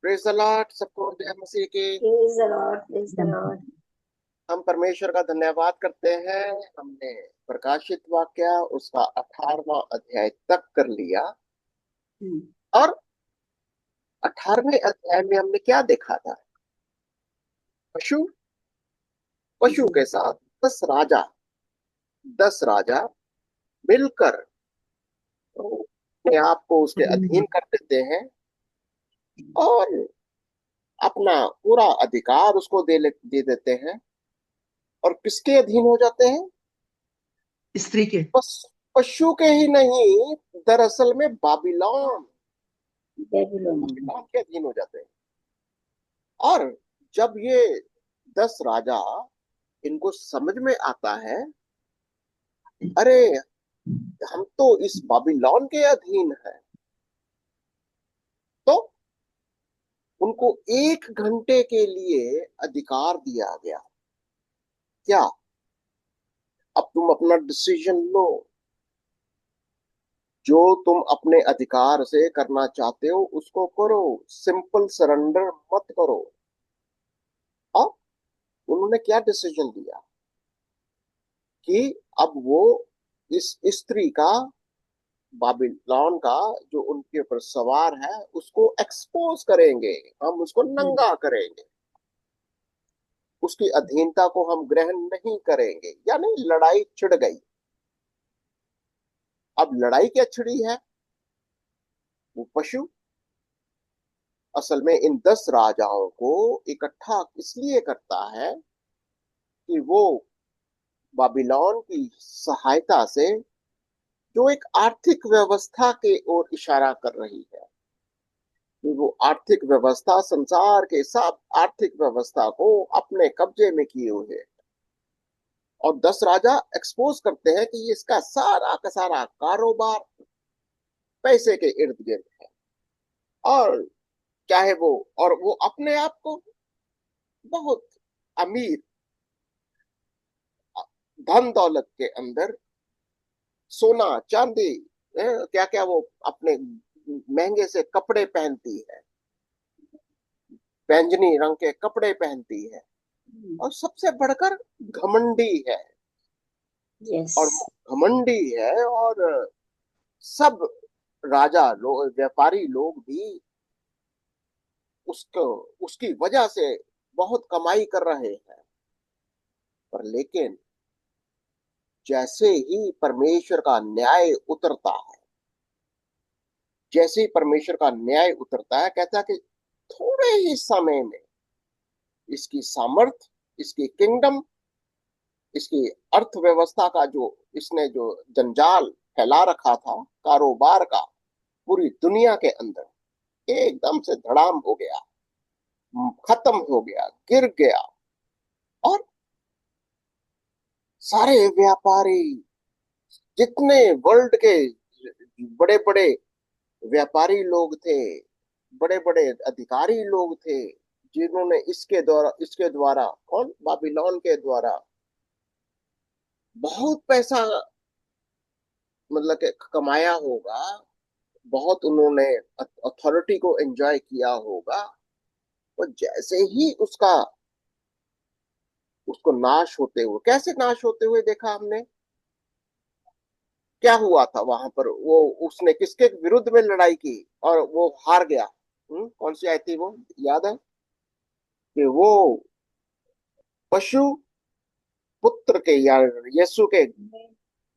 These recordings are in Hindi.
प्रेज द लॉर्ड, सबको जय मसीह की। Praise the Lord, praise the Lord. हम परमेश्वर का धन्यवाद करते हैं। हमने प्रकाशित वाक्य उसका 18वां अध्याय तक कर लिया। हम्म। और 18वें अध्याय में हमने क्या देखा था? पशु, पशु जी। के साथ 10 राजा, 10 राजा मिलकर अपने आप को उसके अधीन कर देते हैं और अपना पूरा अधिकार उसको दे देते हैं। और किसके अधीन हो जाते हैं? स्त्री के। बस पशु के ही नहीं, दरअसल में बाबिलोन, बेबीलोन। बाबिलोन के अधीन हो जाते हैं। और जब ये 10 राजा, इनको समझ में आता है, अरे हम तो इस बाबिलोन के अधीन हैं, तो उनको 1 घंटे के लिए अधिकार दिया गया। क्या? अब तुम अपना डिसीजन लो। जो तुम अपने अधिकार से करना चाहते हो उसको करो। सिंपल सरेंडर मत करो। और उन्होंने क्या डिसीजन दिया कि अब वो इस स्त्री का, बाबिलोन का, जो उनके ऊपर सवार है उसको एक्सपोज करेंगे, हम उसको नंगा करेंगे, उसकी अधीनता को हम ग्रहण नहीं करेंगे। यानी लड़ाई छिड़ गई। अब लड़ाई क्या छिड़ी है? वो पशु असल में इन 10 राजाओं को इकट्ठा इसलिए करता है कि वो बाबिलोन की सहायता से, जो एक आर्थिक व्यवस्था के ओर इशारा कर रही है, कि वो आर्थिक व्यवस्था, संसार के सब आर्थिक व्यवस्था को अपने कब्जे में किए हुए है। और 10 राजा एक्सपोज करते हैं कि इसका सारा का सारा कारोबार पैसे के इर्द गिर्द है। और चाहे वो, और वो अपने आप को बहुत अमीर, धन दौलत के अंदर, सोना चांदी, क्या क्या वो अपने महंगे से कपड़े पहनती है, बैंगनी रंग के कपड़े पहनती है, और सबसे बढ़कर घमंडी है। यस। और वो घमंडी है, और सब राजा लोग, व्यापारी लोग भी उसको, उसकी वजह से बहुत कमाई कर रहे हैं। पर लेकिन जैसे ही परमेश्वर का न्याय उतरता है, जैसे ही परमेश्वर का न्याय उतरता है, कहता है कि थोड़े ही समय में इसकी सामर्थ, इसकी किंगडम, इसकी अर्थव्यवस्था का जो इसने जो जंजाल फैला रखा था कारोबार का पूरी दुनिया के अंदर, एकदम से धड़ाम हो गया, खत्म हो गया, गिर गया। और सारे व्यापारी, जितने वर्ल्ड के बड़े बड़े व्यापारी लोग थे, बड़े बड़े अधिकारी लोग थे, जिन्होंने इसके द्वारा कौन, बाबिलोन के द्वारा बहुत पैसा, मतलब कि कमाया होगा, बहुत उन्होंने अथॉरिटी को एंजॉय किया होगा। और जैसे ही उसको नाश होते हुए, कैसे नाश होते हुए देखा हमने? क्या हुआ था वहां पर? वो उसने किसके विरुद्ध में लड़ाई की और वो हार गया? कौन सी आई थी वो? याद है कि वो पशु पुत्र के, या यीशु के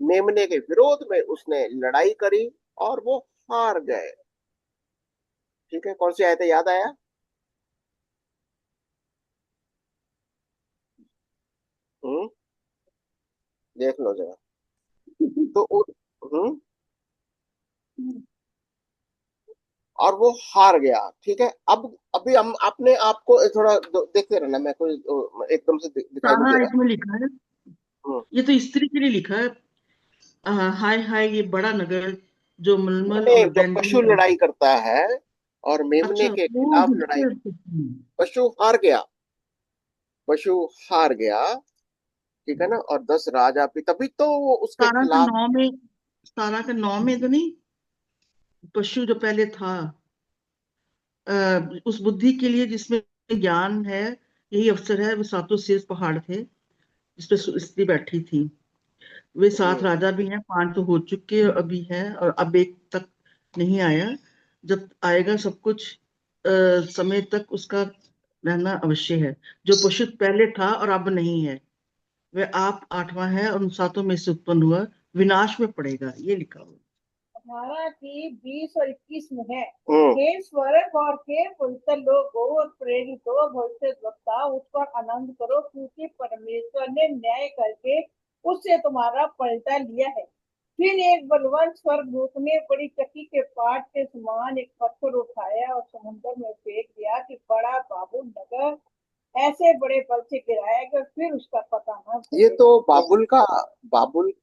मेमने के विरोध में उसने लड़ाई करी और वो हार गए। ठीक है, कौन सी आयत है, याद आया? हम्म देख लो जरा। तो हम्म और वो हार गया। ठीक है, अब अभी हम अपने आप को थोड़ा देखते रहना, मैं कोई एकदम से दिखाई नहीं ताना दे रहा। इसमें लिखा है। हम्म ये तो स्त्री के लिए लिखा है। हाय हाय ये बड़ा नगर जो मलमल मैंने और जो बैंगनी पशु रंग। लड़ाई करता है और मेमने अच्छा, के वो खिलाफ लड़ाई, दूसरे। पशु हार गया, पशु हार गया। ठीक है ना? और 10 राजा भी, तभी तो वो उसके सतारा के खिलाफ। 9 में, 17 के 9 में तो नहीं, पशु जो पहले था। उस बुद्धि के लिए जिसमें ज्ञान है, यही अवसर है। वो सातों शेष पहाड़ थे जिसपे स्त्री बैठी थी। वे 7 राजा भी हैं, 5 तो हो चुके अभी हैं, और अब एक तक नहीं आया। जब आएगा सब कुछ समय तक उसका रहना अवश्य है। जो पशु पहले था और अब नहीं है, वह आप 8वां है और उन सातों में से उत्पन्न हुआ, विनाश में पड़ेगा, ये लिखा हुआ। 18 की 20 और 21 में है। हे स्वर्ग और हे पवित्र लोगों और प्रेरितों भविष्यद्वक्ता, उठ पर आनंद करो, क्योंकि परमेश्वर ने न्याय करके उससे तुम्हारा पलटा लिया है। फिर एक बलवान स्वर्गदूत ने बड़ी चक्की के पाट के समान एक पत्थर उठाया और समुद्र में फेंक दिया कि बड़ा बाबुल नगर ऐसे बड़े बल से गिराया कि फिर उसका पता न ये चले। तो बाबुल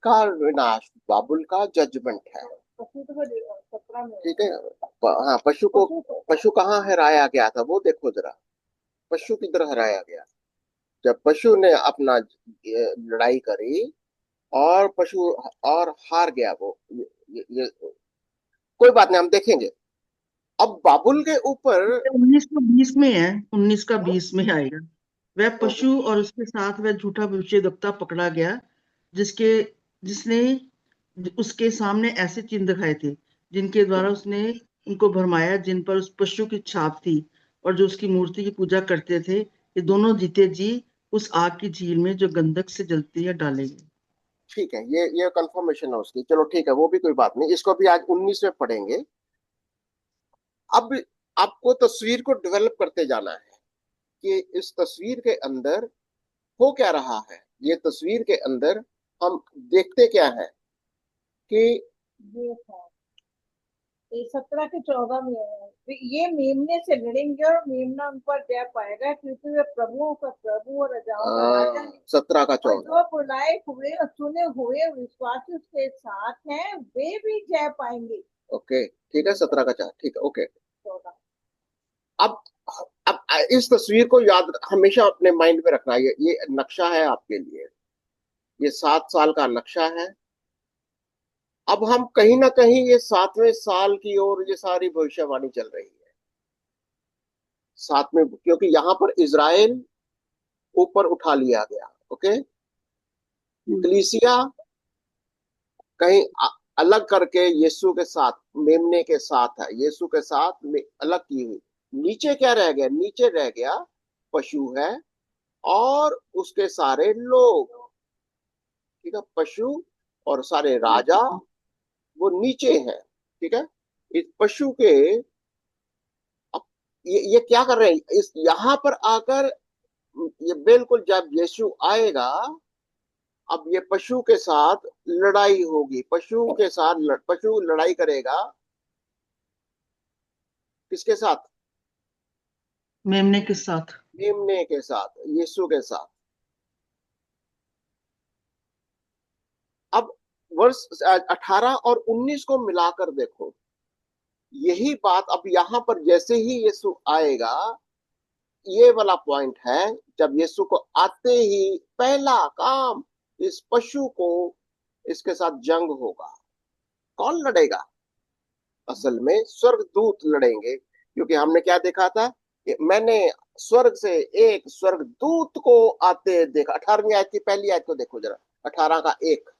का विनाश, बाबुल का जजमेंट है। पशु तो 17 में ठीक है। हाँ, पशु कहाँ हराया गया था वो देखो जरा। पशु किधर हराया गया? जब पशु ने अपना लड़ाई करी और पशु और हार गया वो, कोई बात नहीं, हम देखेंगे। अब बाबुल के ऊपर 19 का 20 में है, 19 का 20 में आएगा। वह पशु और उसके साथ वह झूठा भविष्यद्वक्ता पकड़ा गया, जिसके जिसने उसके सामने ऐसे चिन्ह दिखाए थे जिनके द्वारा उसने उनको भरमाया, जिन पर उस पशु की छाप थी, और जो उसकी मूर्ति की पूजा करते थे। ये दोनों जीते जी उस आग की झील में जो गंधक से जलती है डाले गए। ठीक है, ये कंफर्मेशन है उसकी। चलो ठीक है, वो भी कोई बात नहीं, इसको भी आज 19 में पढ़ेंगे। अब आपको तस्वीर को डेवलप करते जाना है कि इस तस्वीर के अंदर हो क्या रहा है। ये तस्वीर के अंदर हम देखते क्या है कि ये था। ये 17 के 14 में है। ये मेमने से लड़ेंगे और मेमना उन पर जय पाएगा, क्योंकि वे प्रभुओं का प्रभु और राजाओं का राजा है। 17 का और 14। जो बुलाए हुए और चुने हुए विश्वासी उसके साथ हैं, वे भी जय पाएंगे। ओके ठीक है, 17 का 4, ठीक है, ओके। 14। अब अब इस तस्वीर को याद हमेशा अपने माइंड में रखना। ये नक्शा है आपके लिए, ये 7 साल का नक्शा है। अब हम कहीं ना कहीं ये 7वें साल की ओर ये सारी भविष्यवाणी चल रही है। 7वें, क्योंकि यहाँ पर इज़राइल ऊपर उठा लिया गया। ओके, कलीसिया कहीं अलग करके यीशु के साथ, मेमने के साथ है, यीशु के साथ अलग की हुई। नीचे क्या रह गया? नीचे रह गया पशु है और उसके सारे लोग। ठीक है, पशु और सारे राजा वो नीचे हैं। ठीक है, इस पशु के अब ये क्या कर रहे हैं इस यहां पर आकर? ये बिल्कुल जब यीशु आएगा, अब ये पशु के साथ लड़ाई होगी। पशु के साथ पशु लड़ाई करेगा किसके साथ? मेमने के साथ। मेमने के साथ, यीशु के साथ। अब वर्ष 18 और 19 को मिलाकर देखो, यही बात अब यहां पर जैसे ही यीशु आएगा, ये वाला पॉइंट है। जब यीशु को आते ही पहला काम, इस पशु को, इसके साथ जंग होगा। कौन लड़ेगा? असल में स्वर्गदूत लड़ेंगे, क्योंकि हमने क्या देखा था कि मैंने स्वर्ग से एक स्वर्गदूत को आते देखा। 18वीं आयत की पहली आयत को देखो जरा, 18 का 1।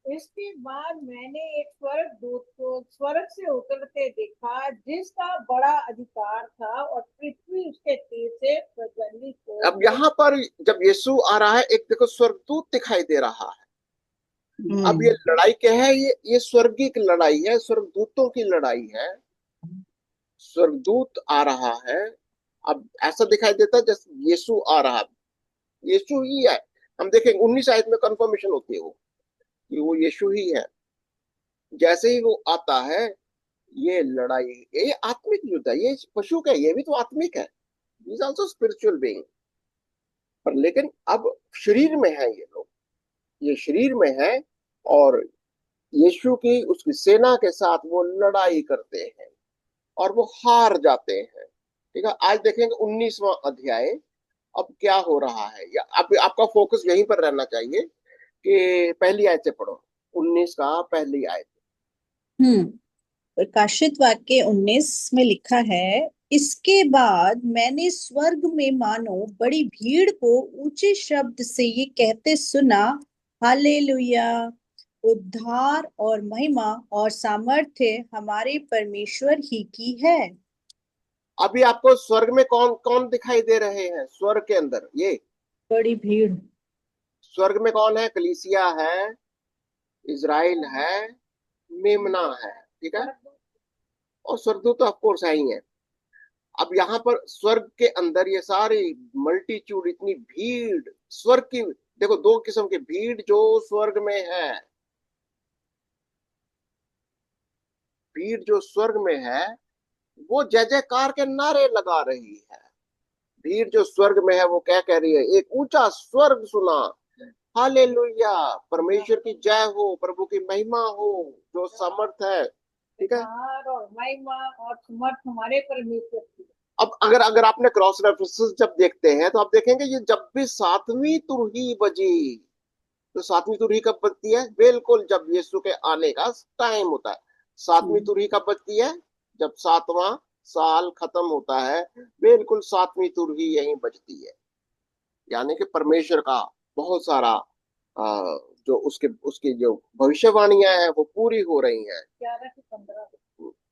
इसके बाद मैंने एक स्वर्गदूत को स्वर्ग से उतरते देखा, जिसका बड़ा अधिकार था और पृथ्वी उसके तेज से प्रज्वलित हो। अब यहाँ पर जब यीशु आ रहा है, एक देखो स्वर्गदूत दिखाई दे रहा है। अब ये लड़ाई क्या है? ये स्वर्गीय लड़ाई है, स्वर्गदूतों की लड़ाई है। स्वर्गदूत आ रहा है। अब ऐसा दिखाई देता है जैसे यीशु आ रहा है। यीशु ही है। हम देखेंगे 19 आयत में कंफर्मेशन होती है वो कि वो यीशु ही है। जैसे ही वो आता है, ये लड़ाई, ये आत्मिक युद्ध है। ये पशु का, ये भी तो आत्मिक है। Is also spiritual being. पर लेकिन अब शरीर में है ये लोग, ये शरीर में है। और यीशु की उसकी सेना के साथ वो लड़ाई करते हैं और वो हार जाते हैं। ठीक है, आज देखेंगे 19वां अध्याय। अब क्या हो रहा है, या अब आपका फोकस यहीं पर रहना चाहिए कि पहली आयत से पढ़ो, 19 का पहली आयत। प्रकाशित वाक्य 19 में लिखा है, इसके बाद मैंने स्वर्ग में मानो बड़ी भीड़ को ऊंचे शब्द से ये कहते सुना, हालेलुया, उद्धार और महिमा और सामर्थ्य हमारे परमेश्वर ही की है। अभी आपको स्वर्ग में कौन कौन दिखाई दे रहे हैं? स्वर्ग के अंदर ये बड़ी भीड़। स्वर्ग में कौन है? कलीसिया है, इजराइल है, मेमना है, ठीक है, और स्वर्गदूत तो ऑफकोर्स है ही है। अब यहाँ पर स्वर्ग के अंदर ये सारी मल्टीट्यूड, इतनी भीड़, स्वर्ग की देखो, दो किस्म की भीड़ जो स्वर्ग में है। भीड़ जो स्वर्ग में है वो जय जयकार के नारे लगा रही है। भीड़ जो स्वर्ग में है वो क्या कह रही है? एक ऊंचा स्वर्ग सुना, हालेलुया, परमेश्वर की जय हो, प्रभु की महिमा हो, जो समर्थ है, ठीक है। और महिमा और समर्थ हमारे परमेश्वर की। अब अगर अगर आपने क्रॉस रेफरेंसेस जब देखते हैं तो आप देखेंगे ये जब भी सातवीं तुरही बजी, तो सातवीं तुरही कब बजती है? बिल्कुल जब यीशु के आने का टाइम होता है। सातवीं तुरही कब बजती है? जब सातवां साल खत्म होता है, बिल्कुल सातवीं तुरही यहीं बजती है। यानी कि परमेश्वर का बहुत सारा जो उसके उसकी जो भविष्यवाणियां हैं वो पूरी हो रही हैं। 11 से 15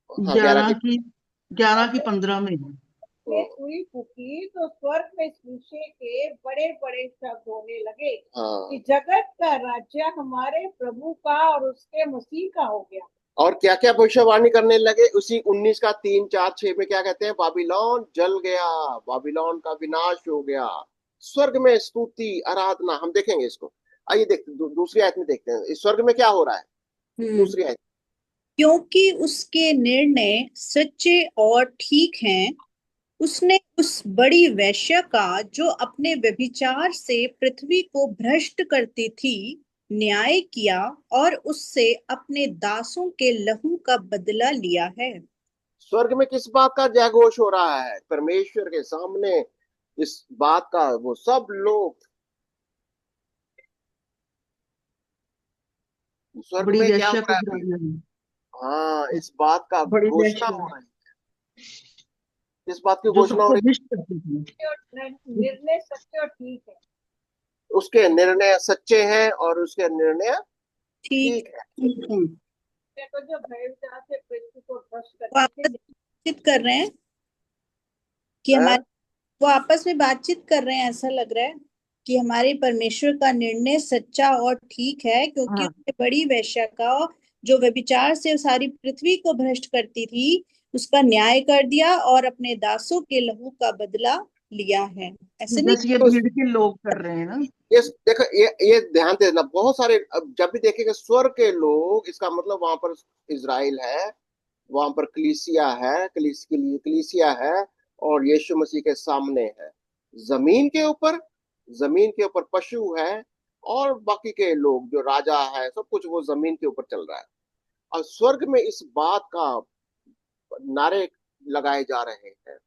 हाँ, 11 की 15 में है। हुई फूकी तो स्वर्ग में शीशे के बड़े बड़े शब्द होने लगे कि जगत का राज्य हमारे प्रभु का और उसके मसीह का हो गया। और क्या क्या भविष्यवाणी करने लगे? उसी 19 का 3, 4, 6 में क्या कहते हैं? बाबिलोन जल गया, बाबिलोन का विनाश हो गया। स्वर्ग में स्तुति आराधना, हम देखेंगे इसको। आइए देखते दूसरी आयत में देखते हैं इस स्वर्ग में क्या हो रहा है। दूसरी आयत, क्योंकि उसके निर्णय सच्चे और ठीक हैं, उसने उस बड़ी वेश्या का जो अपने व्यभिचार से पृथ्वी को भ्रष्ट करती थी न्याय किया और उससे अपने दासों के लहू का बदला लिया है। स्वर्ग में किस बात का जय घोष हो रहा है? परमेश्वर के सामने इस बात का वो सब लोग स्वर्ग बड़ी में क्या हो वेश्या को रहा है? गिराना है। हाँ, इस बात का बड़ी घोषणा वेश्या हो रही है। इस बात की जो घोषणा हो सबको रही भ्रष्ट करती थी। निर्णय सच्चे और ठीक है। है। उसके निर्णय सच्चे हैं और उसके निर्णय ठीक ठीक है। तो जो भयविचार से पृथ्वी को भ्रष्ट वो करते आपस थे, में बातचीत कर रहे हैं कि हाँ? हमारे वो आपस में बातचीत कर रहे हैं, ऐसा लग रहा है कि हमारे परमेश्वर का निर्णय सच्चा और ठीक है, क्योंकि हाँ, उसने बड़ी वेश्या का जो व्यभिचार से सारी पृथ्वी को भ्रष्ट करती थी उसका न्याय कर दिया और अपने दासों के लहू का बदला लिया है। ऐसे नहीं? जैसे ये भीड़ के लोग कर रहे हैं ना। ये देखो, ये ध्यान देना, बहुत सारे अब जब भी देखेंगे स्वर्ग के लोग, इसका मतलब वहां पर इजराइल है, वहां पर कलीसिया है, कलीसिया है, और यीशु मसीह के सामने है। जमीन के ऊपर जमीन के ऊपर पशु है, और बाकी के लोग जो राजा है, सब कुछ वो जमीन के ऊपर चल रहा है। और स्वर्ग में इस बात का नारे लगाए जा रहे हैं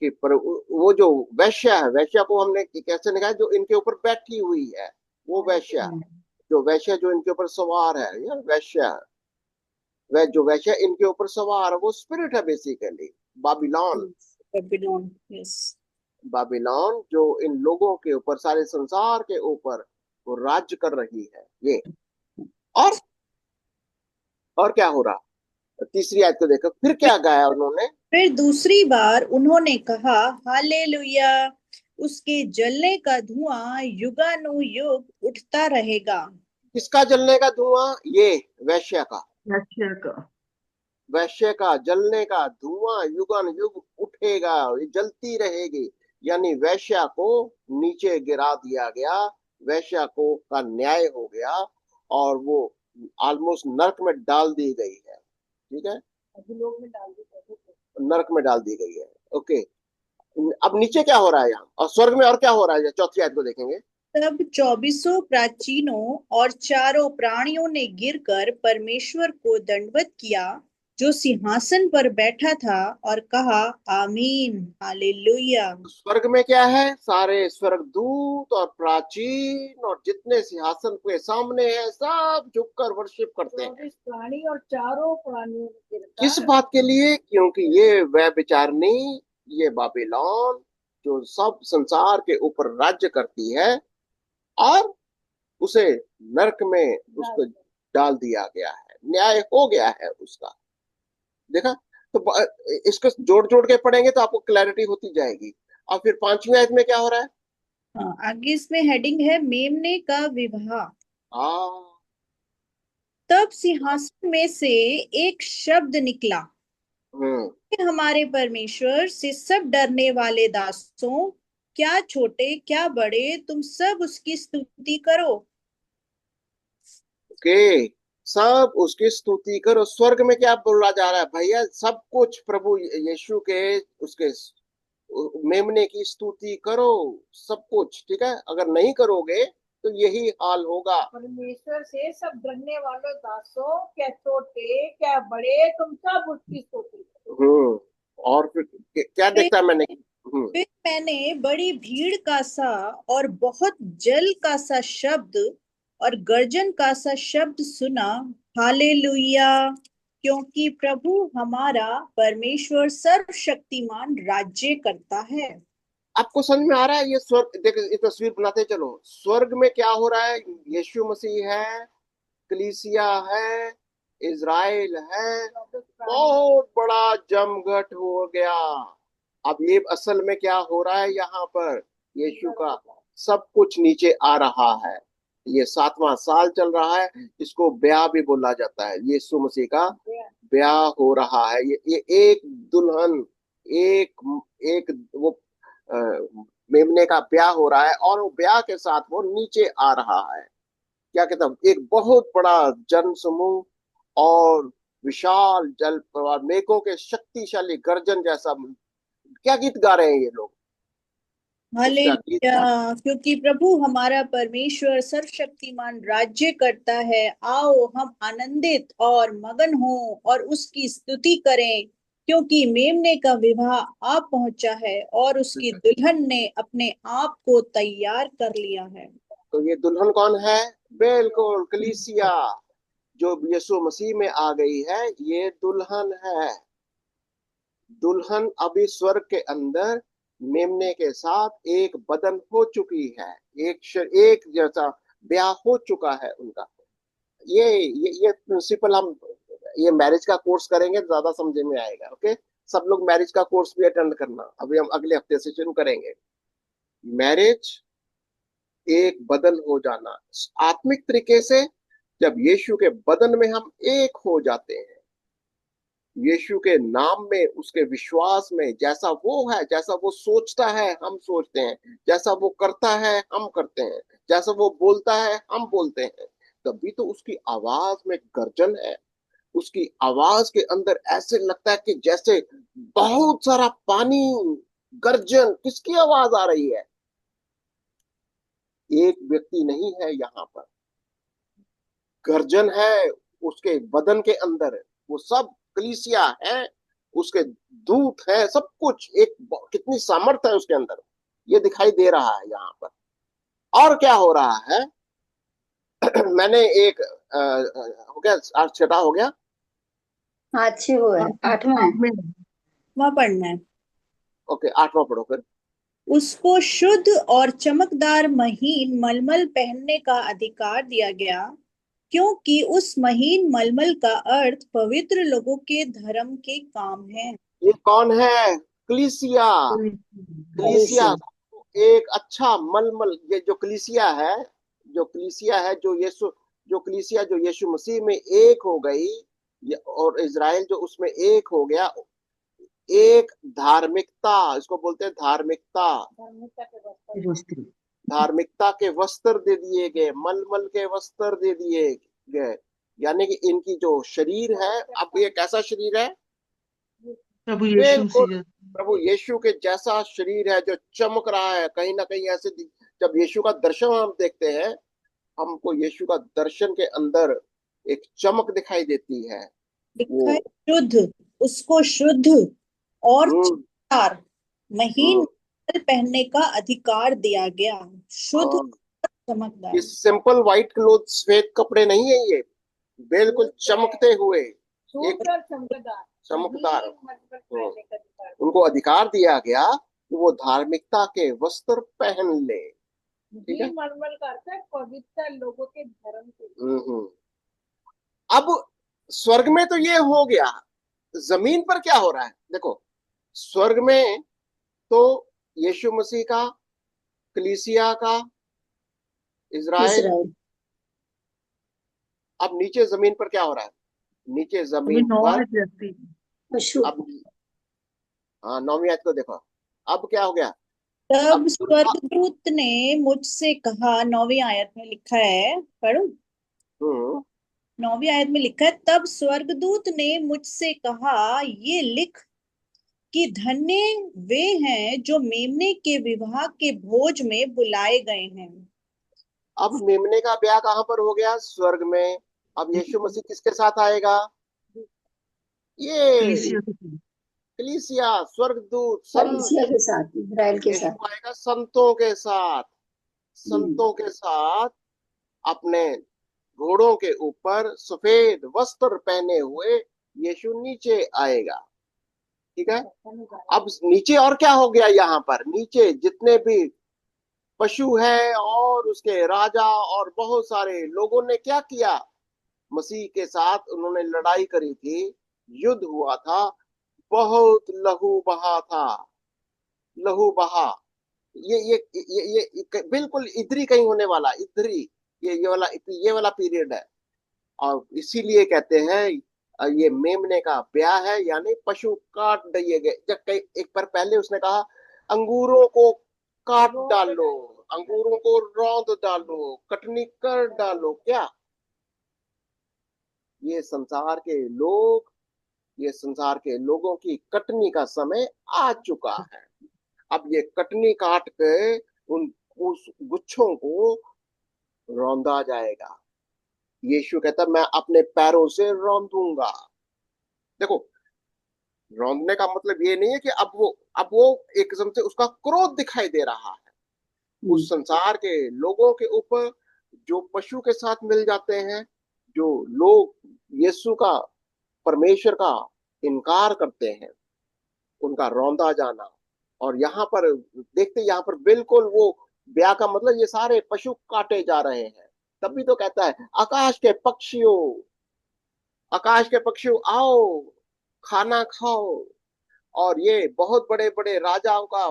कि पर वो जो वैश्या है, वैश्या को हमने कैसे निकाला? जो इनके ऊपर बैठी हुई है वो वैश्या है। जो वैश्या जो इनके ऊपर सवार है, ये वैश्या है। वह जो वैश्या इनके ऊपर सवार है वो स्पिरिट है, basically Babylon. Babylon, yes. Babylon जो इन लोगों के ऊपर, सारे संसार के ऊपर वो राज्य कर रही है ये। और और क्या हो रहा? तीसरी आयत को देखो, फिर क्या गाया उन्होंने? फिर दूसरी बार उन्होंने कहा, हालेलुया, उसके जलने का धुआं युगानुयुग उठता रहेगा। किसका जलने का धुआं? ये वैश्या का। वेश्या का। वैश्य का जलने का धुआं युगान युग उठेगा, ये जलती रहेगी। यानी वैश्या को नीचे गिरा दिया गया, वैश्या को का न्याय हो गया, और वो ऑलमोस्ट नरक में डाल दी गई है। ठीक है, अधोलोक में डाल दी, नरक में डाल दी गई है। ओके, अब नीचे क्या हो रहा है यहाँ, और स्वर्ग में और क्या हो रहा है? चौथी आयत को देखेंगे। तब 24 प्राचीनों और चारों प्राणियों ने गिरकर परमेश्वर को दंडवत किया, जो सिंहासन पर बैठा था और कहा, आमीन, हालेलुया। स्वर्ग में क्या है? सारे स्वर्गदूत और प्राचीन और जितने सिंहासन के सामने है सब झुककर वर्शिप करते हैं। 24 प्राणी और चारों प्राणियों ने किस गिरकर बात के लिए? क्योंकि ये व्यभिचारिणी, ये बाबीलोन जो सब संसार के ऊपर राज्य करती है, और उसे नरक में उसको डाल दिया गया है, न्याय हो गया है उसका। देखा? तो इसको जोड़ जोड़ के पढ़ेंगे तो आपको क्लैरिटी होती जाएगी। और फिर 5वीं आयत में क्या हो रहा है? हाँ, आगे इसमें हेडिंग है मेमने का विवाह। हाँ, तब सिंहासन में से एक शब्द निकला, हम्म, कि हमारे परमेश्वर से सब डरने वाले दासों, क्या छोटे क्या बड़े, तुम सब उसकी स्तुति करो। ओके, सब उसकी स्तुति करो। स्वर्ग में क्या बोला जा रहा है भैया? सब कुछ प्रभु यीशु के, उसके मेमने की स्तुति करो, सब कुछ। ठीक है? अगर नहीं करोगे तो यही हाल होगा। परमेश्वर से सब डरने वालों दासों, क्या छोटे क्या बड़े, तुम सब उसकी स्तुति करो। और फिर क्या फिर देखता है मैंने? फिर मैंने बड़ी भीड़ का सा और बहुत जल का सा शब्द और गर्जन का सा शब्द सुना, हालेलुया, क्योंकि प्रभु हमारा परमेश्वर सर्वशक्तिमान राज्य करता है। आपको समझ में आ रहा है? ये स्वर्ग देख, ये तस्वीर बनाते चलो। स्वर्ग में क्या हो रहा है? यीशु मसीह है, कलीसिया है, इज़राइल है, 24 प्राणी बहुत बड़ा जमघट हो गया। अब ये असल में क्या हो रहा है यहाँ पर? यीशु का सब कुछ नीचे आ रहा है। ये 7वां साल चल रहा है, इसको ब्याह भी बोला जाता है। यीशु मसीह का ब्याह हो रहा है। ये एक दुल्हन, एक एक वो अ, मेमने का ब्याह हो रहा है, और वो ब्याह के साथ वो नीचे आ रहा है। क्या कहता हूँ, एक बहुत बड़ा जन समूह और विशाल जल प्रवाह, मेघों के शक्तिशाली गर्जन जैसा। क्या गीत गा रहे हैं ये लोग? उसका गीत। हालेलुया, क्योंकि प्रभु हमारा परमेश्वर सर्वशक्तिमान राज्य करता है। आओ हम आनंदित और मगन हों और उसकी स्तुति करें, क्योंकि मेमने का विवाह आ पहुंचा है और उसकी दुल्हन ने अपने आप को तैयार कर लिया है। तो ये दुल्हन कौन है? बिल्कुल कलीसिया, जो यीशु मसीह में आ गई है, ये दुल्हन है। दुल्हन अभी स्वर्ग के अंदर मेमने के साथ एक बदन हो चुकी है, एक जैसा ब्याह हो चुका है उनका। ये प्रिंसिपल हम, ये मैरिज का कोर्स करेंगे तो ज्यादा समझ में आएगा। ओके, सब लोग मैरिज का कोर्स भी अटेंड करना, अभी हम अगले हफ्ते से शुरू करेंगे। मैरिज, एक बदन हो जाना आत्मिक तरीके से। जब यीशु के बदन में हम एक हो जाते हैं, यीशु के नाम में, उसके विश्वास में, जैसा वो है, जैसा वो सोचता है हम सोचते हैं, जैसा वो करता है हम करते हैं, जैसा वो बोलता है हम बोलते हैं, तभी तो उसकी आवाज में गर्जन है। उसकी आवाज के अंदर ऐसे लगता है कि जैसे बहुत सारा पानी। गर्जन किसकी आवाज आ रही है? एक व्यक्ति नहीं है यहाँ पर, गर्जन है उसके बदन के अंदर। वो सब कलीसिया है, उसके दूत है, सब कुछ। एक कितनी सामर्थ्य है उसके अंदर, ये दिखाई दे रहा है यहाँ पर। और क्या हो रहा है? मैंने एक हो गया, आज 6 हो गया। हाँ, अच्छी वो है, 8वां है। वहां पढ़ना है। ओके, 8वां पढ़ो फिर। उसको शुद्ध और चमकदार महीन मलमल पहनने का अधिकार दिया गया, क्योंकि उस महीन मलमल का अर्थ पवित्र लोगों के धर्म के काम है। ये कौन है? कलीसिया। कलीसिया, एक अच्छा मलमल। ये जो कलीसिया है, जो कलीसिया है, जो यीशु, जो कलीसिया जो यीशु मसीह में एक हो गई, और इज़राइल जो उसमें एक हो गया, एक धार्मिकता, इसको बोलते हैं धार्मिकता। धार्मिकता के वस्त्र धार्मिकता के वस्त्र दे दिए गए, मलमल के वस्त्र दे दिए गए। यानी कि इनकी जो शरीर है, अब ये कैसा शरीर है? प्रभु यीशु बिल्कुल मसीह प्रभु यीशु के जैसा शरीर है, जो चमक रहा है कहीं ना कहीं ऐसे। जब यीशु का दर्शन हम देखते हैं, हमको यीशु का दर्शन के अंदर एक चमक दिखाई देती है। लिखा है वो शुद्ध, उसको शुद्ध और हम्म चमकदार महीन हम्म वस्त्र पहनने का अधिकार दिया गया। शुद्ध हाँ, और ये चमकदार। सिंपल व्हाइट क्लोथ, श्वेत कपड़े नहीं है ये, बिल्कुल चमकते हुए, एक सूत्र और चमकदार चमकदार। महीन मजबूत पहनने का अधिकार। उनको अधिकार दिया गया कि वो धार्मिकता के वस्त्र पहन ले। ठीक है। भी मलमल का अर्थ है पवित्र लोगों के धर्म के लिए। हम्म। अब स्वर्ग में तो ये हो गया, जमीन पर क्या हो रहा है देखो। स्वर्ग में तो यीशु मसीह का, कलीसिया का, इज़राइल। इसराइल। अब नीचे जमीन पर क्या हो रहा है, नीचे अभी जमीन 9 पर है जैसी। पशु। अब, हाँ 9वीं आयत को देखो, अब क्या हो गया। तब अब दुर्गा, स्वर्गदूत ने मुझसे कहा, 9वीं आयत में लिखा है, पढ़ूं? हम्म 9वीं आयत में लिखा है, तब स्वर्गदूत ने मुझसे कहा, ये लिख कि धन्य वे हैं जो मेमने के विवाह के भोज में बुलाए गए हैं। अब मेमने का ब्याह कहां पर हो गया, स्वर्ग में। अब यीशु मसीह किसके साथ आएगा, ये कलीसिया के साथ। कलीसिया, स्वर्गदूत, संत। कलीसिया के साथ, इसराइल के साथ। यीशु आएगा संतों के साथ, हम्म। संतों के साथ, अपने घोड़ों के ऊपर सफेद वस्त्र पहने हुए यीशु नीचे आएगा। ठीक है। अब नीचे और क्या हो गया, यहाँ पर नीचे जितने भी पशु है और उसके राजा और बहुत सारे लोगों ने क्या किया, मसीह के साथ उन्होंने लड़ाई करी थी, युद्ध हुआ था, बहुत लहू बहा था, लहू बहा। ये बिल्कुल इधर ही कहीं होने वाला, इधर ही, ये वाला पीरियड है। और इसीलिए कहते हैं ये मेमने का ब्याह है, यानी पशु काट दिए गए। जब कई एक बार पहले उसने कहा अंगूरों को काट डालो, अंगूरों को रौंद डालो, कटनी कर डालो, क्या ये संसार के लोग, ये संसार के लोगों की कटनी का समय आ चुका है। अब ये कटनी काट के उन उस गुच्छों को रौंदा जाएगा। यीशु कहता मैं अपने पैरों से रौंदूंगा। देखो, रौंदने का मतलब ये नहीं है कि अब वो एक किस्म से उसका क्रोध दिखाई दे रहा है हम्म। उस संसार के लोगों के ऊपर, जो पशु के साथ मिल जाते हैं, जो लोग यीशु का, परमेश्वर का इनकार करते हैं, उनका रौंदा जाना। और यहाँ पर देखते, यहाँ पर बिल्कुल वो ब्याह का मतलब, ये सारे पशु काटे जा रहे हैं। तभी तो कहता है आकाश के पक्षियों, आकाश के पक्षियों आओ, खाना खाओ, और ये बहुत बड़े बड़े राजाओं का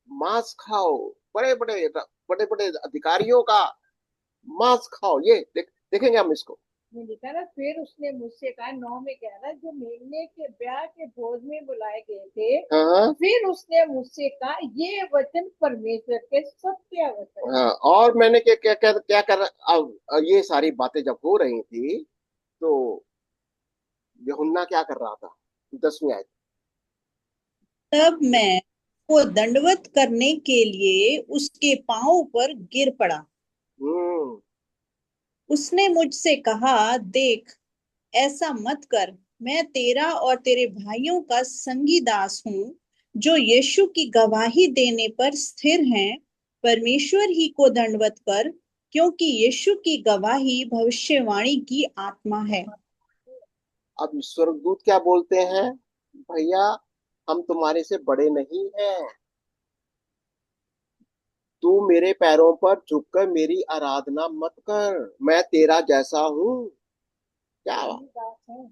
मांस खाओ, बड़े बड़े बड़े बड़े अधिकारियों का मांस खाओ। ये देखेंगे हम इसको। में लिखा ना, फिर उसने मुझसे कहा, 9 में कह रहा है, जो मेमने के ब्याह के भोज में बुलाए गए थे। हाँ फिर उसने मुझसे कहा, ये वचन परमेश्वर के सत्य वचन। हाँ। और मैंने क्या कर, अब ये सारी बातें जब हो रही थी तो यूहन्ना क्या कर रहा था, 10वीं आयत। तब मैं को दंडवत करने के लिए उसके पांव पर गिर पड़ा। हम्म उसने मुझसे कहा, देख, ऐसा मत कर। मैं तेरा और तेरे भाइयों का संगी दास हूँ, जो यीशु की गवाही देने पर स्थिर हैं। परमेश्वर ही को दंडवत कर, क्योंकि यीशु की गवाही भविष्यवाणी की आत्मा है। अब स्वर्गदूत क्या बोलते हैं, भैया हम तुम्हारे से बड़े नहीं हैं, तू मेरे पैरों पर झुककर मेरी आराधना मत कर, मैं तेरा जैसा हूँ। क्या बात? दास है,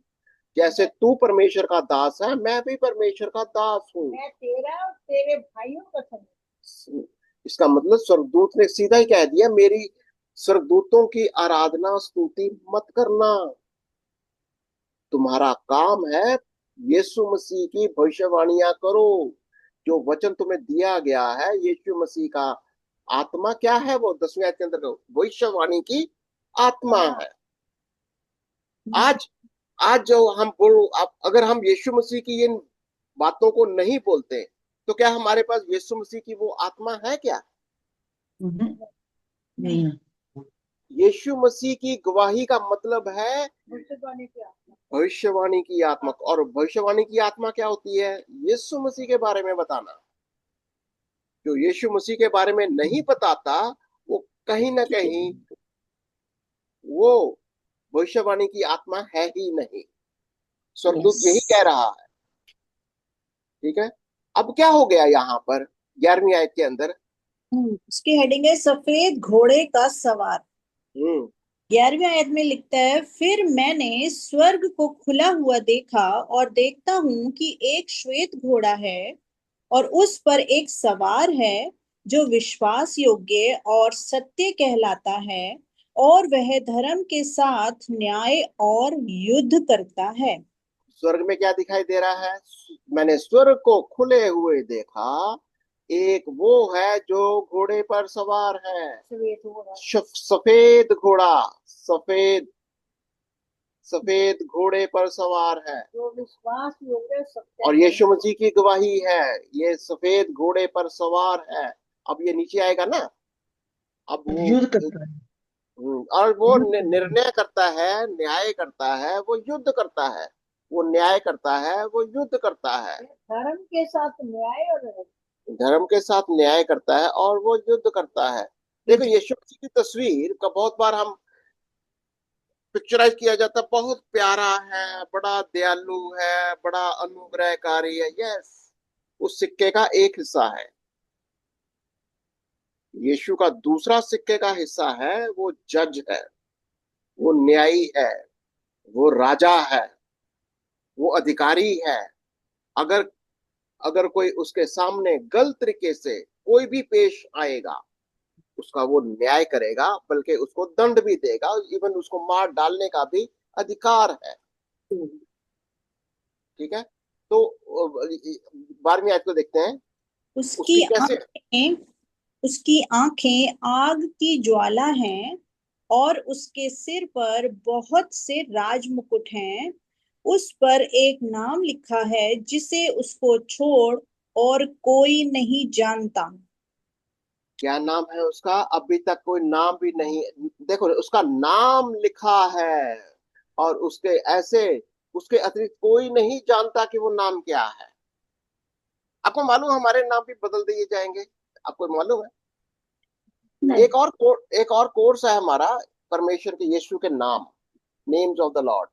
जैसे तू परमेश्वर का दास है, मैं भी परमेश्वर का दास हूँ। मैं तेरा और तेरे भाइयों का संगी। इसका मतलब स्वर्गदूत ने सीधा ही कह दिया, मेरी स्वर्गदूतों की आराधना स्तुति मत करना, तुम्हारा काम है यीशु मसीह की भविष्यवाणियां करो। जो वचन तुम्हें दिया गया है यीशु मसीह का आत्मा क्या है, वो 10वीं आयत के अंदर भविष्यवाणी की आत्मा है। आज आज जो हम बोल, अगर हम यीशु मसीह की इन बातों को नहीं बोलते, तो क्या हमारे पास यीशु मसीह की वो आत्मा है क्या। नहीं है। यीशु मसीह की गवाही का मतलब है भविष्यवाणी की आत्मा। भविष्यवाणी की आत्मा। और भविष्यवाणी की आत्मा क्या होती है? यीशु मसीह के बारे में बताना। जो यीशु मसीह के बारे में नहीं बताता, वो कहीं ना कहीं वो भविष्यवाणी की आत्मा है ही नहीं। स्वर्गदूत यही कह रहा है। ठीक है। अब क्या हो गया यहाँ पर 11वीं आयत के अंदर? उसकी हेडिंग है सफेद घोड़े का सवार। हम्म 11वीं आयत में लिखता है, फिर मैंने स्वर्ग को खुला हुआ देखा और देखता हूं कि एक श्वेत घोड़ा है और उस पर एक सवार है जो विश्वास योग्य और सत्य कहलाता है, और वह धर्म के साथ न्याय और युद्ध करता है। स्वर्ग में क्या दिखाई दे रहा है? मैंने स्वर्ग को खुले हुए देखा, एक वो है जो घोड़े पर सवार है। सफेद घोड़ा, सफेद सफेद घोड़े पर सवार है। जो विश्वास योग्य सत्य और यीशु मसीह की गवाही है, ये सफेद घोड़े पर सवार है। अब ये नीचे आएगा ना, अब वो युद्ध करता है। और वो युद्ध करता है। निर्णय करता है, न्याय करता है, वो युद्ध करता है। वो न्याय करता है, वो युद्ध करता है। धर्म के साथ न्याय और धर्म के साथ न्याय करता है और वो युद्ध करता है। देखो, यीशु मसीह की तस्वीर का बहुत बार हम पिक्चराइज किया जाता है, बहुत प्यारा है, बड़ा दयालु है, बड़ा अनुग्रहकारी है। यस, उस सिक्के का एक हिस्सा है। यीशु का दूसरा सिक्के का हिस्सा है, वो जज है, वो न्यायी है, वो राजा है, वो अधिकारी है। अगर अगर कोई उसके सामने गलत तरीके से कोई भी पेश आएगा, उसका वो न्याय करेगा, बल्कि उसको दंड भी देगा, इवन उसको मार डालने का भी अधिकार है। ठीक है। तो 12वीं आयत को देखते हैं। उसकी कैसे? आंखें उसकी आंखें आग की ज्वाला हैं और उसके सिर पर बहुत से राजमुकुट हैं। उस पर एक नाम लिखा है जिसे उसको छोड़ और कोई नहीं जानता। क्या नाम है उसका? अभी तक कोई नाम भी नहीं। देखो, उसका नाम लिखा है और उसके अतिरिक्त कोई नहीं जानता कि वो नाम क्या है। आपको मालूम, हमारे नाम भी बदल दिए जाएंगे। आपको मालूम है? नहीं। एक और कोर्स है हमारा, परमेश्वर के, यीशु के नाम, नेम्स ऑफ द लॉर्ड।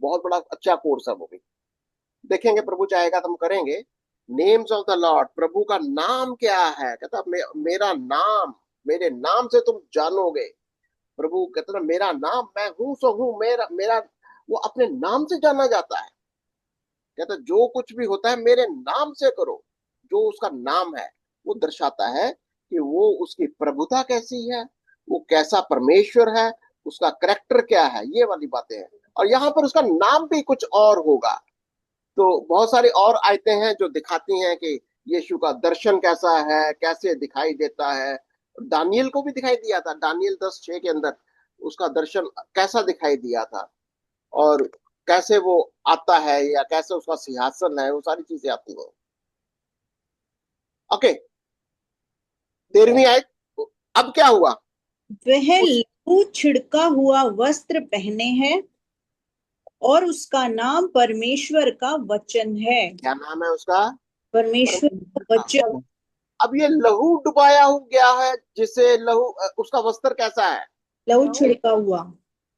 बहुत बड़ा अच्छा कोर्स है वो भी। देखेंगे, प्रभु चाहेगा तो हम करेंगे। नेम्स ऑफ द लॉर्ड, प्रभु का नाम क्या है? कहता मेरा नाम, मेरे नाम से तुम जानोगे। प्रभु कहते ना, मेरा नाम, मैं हूं सो हूं। मेरा मेरा वो अपने नाम से जाना जाता है। कहता जो कुछ भी होता है मेरे नाम से करो। जो उसका नाम है वो दर्शाता है कि वो, उसकी प्रभुता कैसी है, वो कैसा परमेश्वर है, उसका करेक्टर क्या है, ये वाली बातें हैं। और यहाँ पर उसका नाम भी कुछ और होगा। तो बहुत सारी और आयतें हैं जो दिखाती हैं कि यीशु का दर्शन कैसा है, कैसे दिखाई देता है। दानियल को भी दिखाई दिया था, दानियल 10:6 के अंदर उसका दर्शन कैसा दिखाई दिया था, और कैसे वो आता है, या कैसे उसका सिंहासन है, वो सारी चीजें आती हैं। ओके, 13वीं आयत। अब क्या हुआ? वह उस लहू छिड़का हुआ वस्त्र पहने है और उसका नाम परमेश्वर का वचन है। क्या नाम है उसका? परमेश्वर का परमेश्वर का। वचन। अब ये लहू डुबाया हो गया है, जिसे लहू, उसका वस्त्र कैसा है? लहू छिड़का हुआ।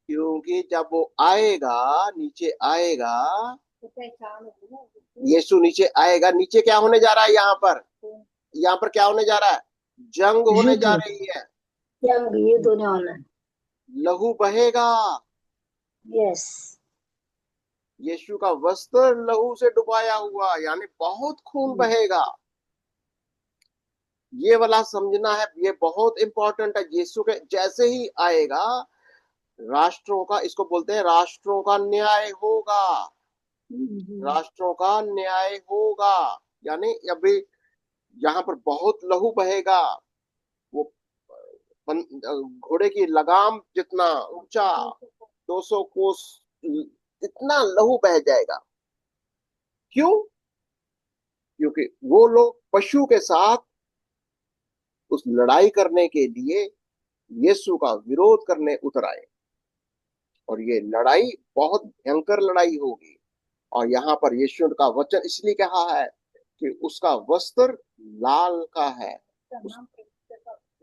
क्योंकि जब वो आएगा, नीचे आएगा, पहचान होगी ना। यीशु नीचे आएगा। नीचे क्या होने जा रहा है यहाँ पर? यहाँ पर क्या होने जा रहा है? जंग होने युद्ध जा होता रही है। जंग युद्ध होने वाला है। लहू बहेगा। यस। यीशु का वस्त्र लहू से डुबाया हुआ, यानी बहुत खून बहेगा। ये वाला समझना है, ये बहुत इंपॉर्टेंट है। यीशु के जैसे ही आएगा, राष्ट्रों का, इसको बोलते हैं राष्ट्रों का न्याय होगा। राष्ट्रों का न्याय होगा, यानी अभी यहाँ पर बहुत लहू बहेगा। वो घोड़े की लगाम जितना ऊंचा, 200 कोस, इतना लहू बह जाएगा। क्यों? क्योंकि वो लोग पशु के साथ उस लड़ाई करने के लिए यीशु का विरोध करने उतर आए। और ये लड़ाई बहुत भयंकर लड़ाई होगी। और यहाँ पर यीशु का वचन इसलिए कहा है कि उसका वस्त्र लाल का है।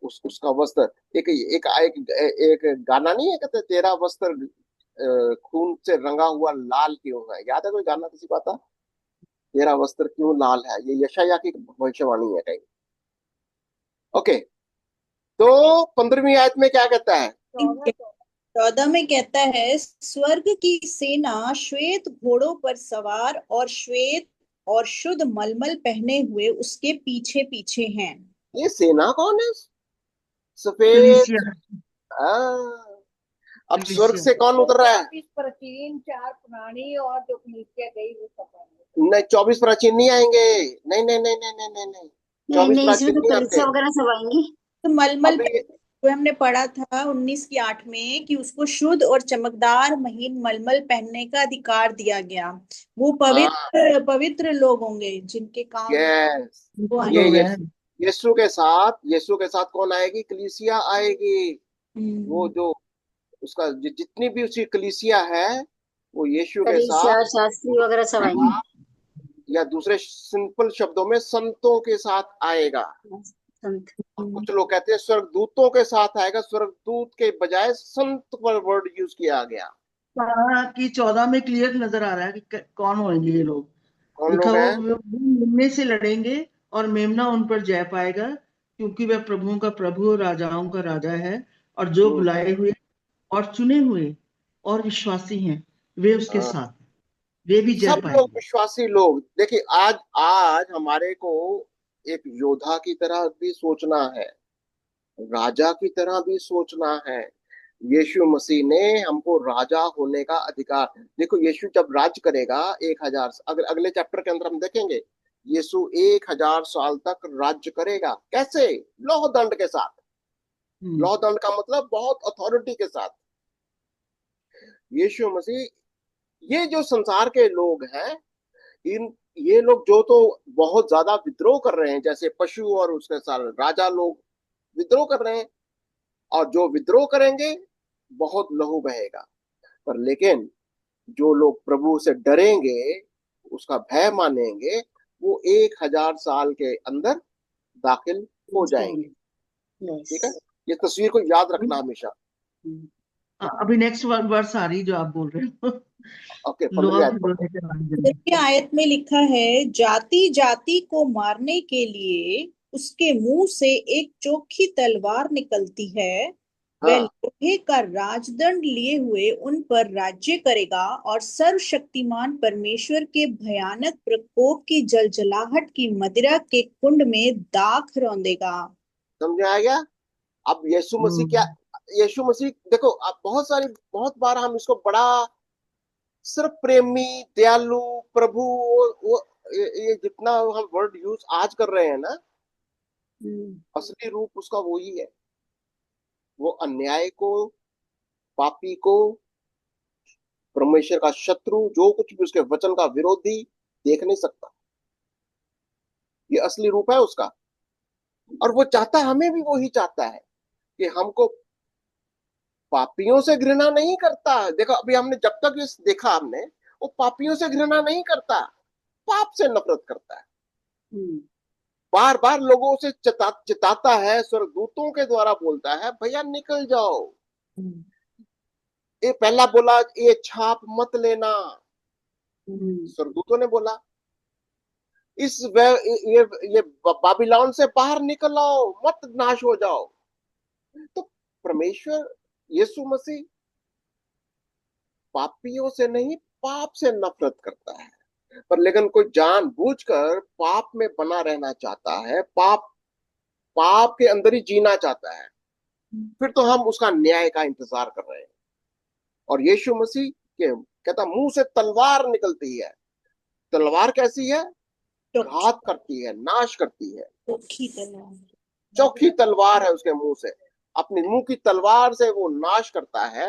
उसका वस्त्र एक एक एक, एक गाना नहीं है, कहते तेरा वस्त्र खून से रंगा हुआ लाल क्यों है। याद है कोई गाना किसी का था, तेरा वस्त्र क्यों लाल है? ये यशायाह की भविष्यवाणी है कहीं। ओके, तो 15वीं आयत में क्या कहता है? 14 में कहता है, स्वर्ग की सेना श्वेत घोड़ों पर सवार और श्वेत और शुद्ध मलमल पहने हुए उसके पीछे पीछे हैं। ये सेना कौन है? सफेद। कलीसिया, अब स्वर्ग से कौन उतर रहा है? 24 प्राचीन, 4 पुरानी और जो कलीसिया गई वो सब आएंगे। नहीं, 24 प्राचीन नहीं आएंगे। नहीं नहीं नहीं नहीं नहीं नहीं नहीं, 24 नहीं, इसमें प्राचीन तो नहीं आते। कलीसिया वगैरह सब आएंगी। तो मलमल अभी जो हमने पढ़ा था 19 की 8 में कि उसको शुद्ध और चमकदार महीन मलमल पहनने का अधिकार दिया गया। वो पवित्र पवित्र लोग होंगे जिनके काम यस, वो ये लोग आएंगे। हैं। यीशु के साथ कौन आएगी? कलीसिया आएगी। वो जो उसका जितनी भी उसकी कलीसिया है वो यीशु के कलीसिया साथ, और शास्त्री वगैरह सब आएंगे। या दूसरे सिंपल शब्दों में संतों के साथ आएगा। संत। कुछ लोग कहते हैं स्वर्गदूतों के साथ आएगा। स्वर्गदूत के बजाय संत पर वर्ड यूज किया गया। कि 14 में क्लियर नजर आ रहा है कि कौन होंगे ये लोग। कौन लिखा लोग हुआ हैं? वो मेमने से लड़ेंगे और मेमना उन पर जय पाएगा, क्योंकि वह प्रभुओं का प्रभु और राजाओं का राजा है, और जो बुलाए हुए और चुने हुए और विश्वासी हैं वे उसके हाँ, साथ हैं। वे भी जय सब लोग पाएंगे। विश्वासी लोग। देखिए, आज आज हमारे को एक योद्धा की तरह भी सोचना है, राजा की तरह भी सोचना है। यीशु मसीह ने हमको राजा होने का अधिकार। देखो, यीशु जब राज करेगा 1000, अगर अगले चैप्टर के अंदर हम देखेंगे, यीशु 1000 साल तक राज्य करेगा। कैसे? लौह दंड के साथ। लौह दंड का मतलब बहुत अथॉरिटी के साथ। यीशु मसीह, ये जो संसार के लोग हैं, इन ये लोग जो तो बहुत ज्यादा विद्रोह कर रहे हैं, जैसे पशु और उसके साथ राजा लोग विद्रोह कर रहे हैं, और जो विद्रोह करेंगे बहुत लहू बहेगा। पर लेकिन जो लोग प्रभु से डरेंगे, उसका भय मानेंगे, वो 1000 साल के अंदर दाखिल हो जाएंगे। यस। ठीक है, ये तस्वीर को याद रखना हमेशा। अभी नेक्स्ट वर्स आ रही जो आप बोल रहे हो। ओके, 15वीं लोहा आयत की पढ़ो। लोहे के रंग। इसके आयत में लिखा है, जाति जाति को मारने के लिए उसके मुंह से एक चोखी तलवार निकलती है। वह हाँ, लोहे का राजदंड लिए हुए उन पर राज्य करेगा और सर्वशक्तिमान परमेश्वर के भयानक प्रकोप की जलजलाहट की मदिरा के कुंड में दाख रौंदेगा। समझ में आ गया? अब यीशु मसीह क्या? यीशु मसीह, देखो, अब बहुत बार हम इसको बड़ा सिर्फ प्रेमी, दयालु प्रभु, ये जितना हम वर्ड यूज आज कर रहे हैं ना, असली रूप उसका वही है। वो अन्याय को, पापी को, परमेश्वर का शत्रु, जो कुछ भी उसके वचन का विरोधी देख नहीं सकता। ये असली रूप है उसका। और वो चाहता, हमें भी वही चाहता है कि हमको, पापियों से घृणा नहीं करता। देखो, अभी हमने जब तक इस देखा हमने, वो पापियों से घृणा नहीं करता, पाप से नफरत करता है। बार बार लोगों से चिताता है, स्वर्गदूतों के द्वारा बोलता है, भैया निकल जाओ। ये पहला बोला, ये छाप मत लेना, स्वर्गदूतों ने बोला। ये बाबिलोन से बाहर निकल आओ, मत नाश हो जाओ। तो परमेश्वर, यीशु मसीह पापियों से नहीं, पाप से नफरत करता है। पर लेकिन कोई जानबूझकर पाप में बना रहना चाहता है, पाप के अंदर ही जीना चाहता है, फिर तो हम उसका न्याय का इंतजार कर रहे हैं। और यीशु मसीह के कहता, मुंह से तलवार निकलती है। तलवार कैसी है? घात करती है, नाश करती है। चौखी तलवार है उसके मुंह से। अपने मुंह की तलवार से वो नाश करता है।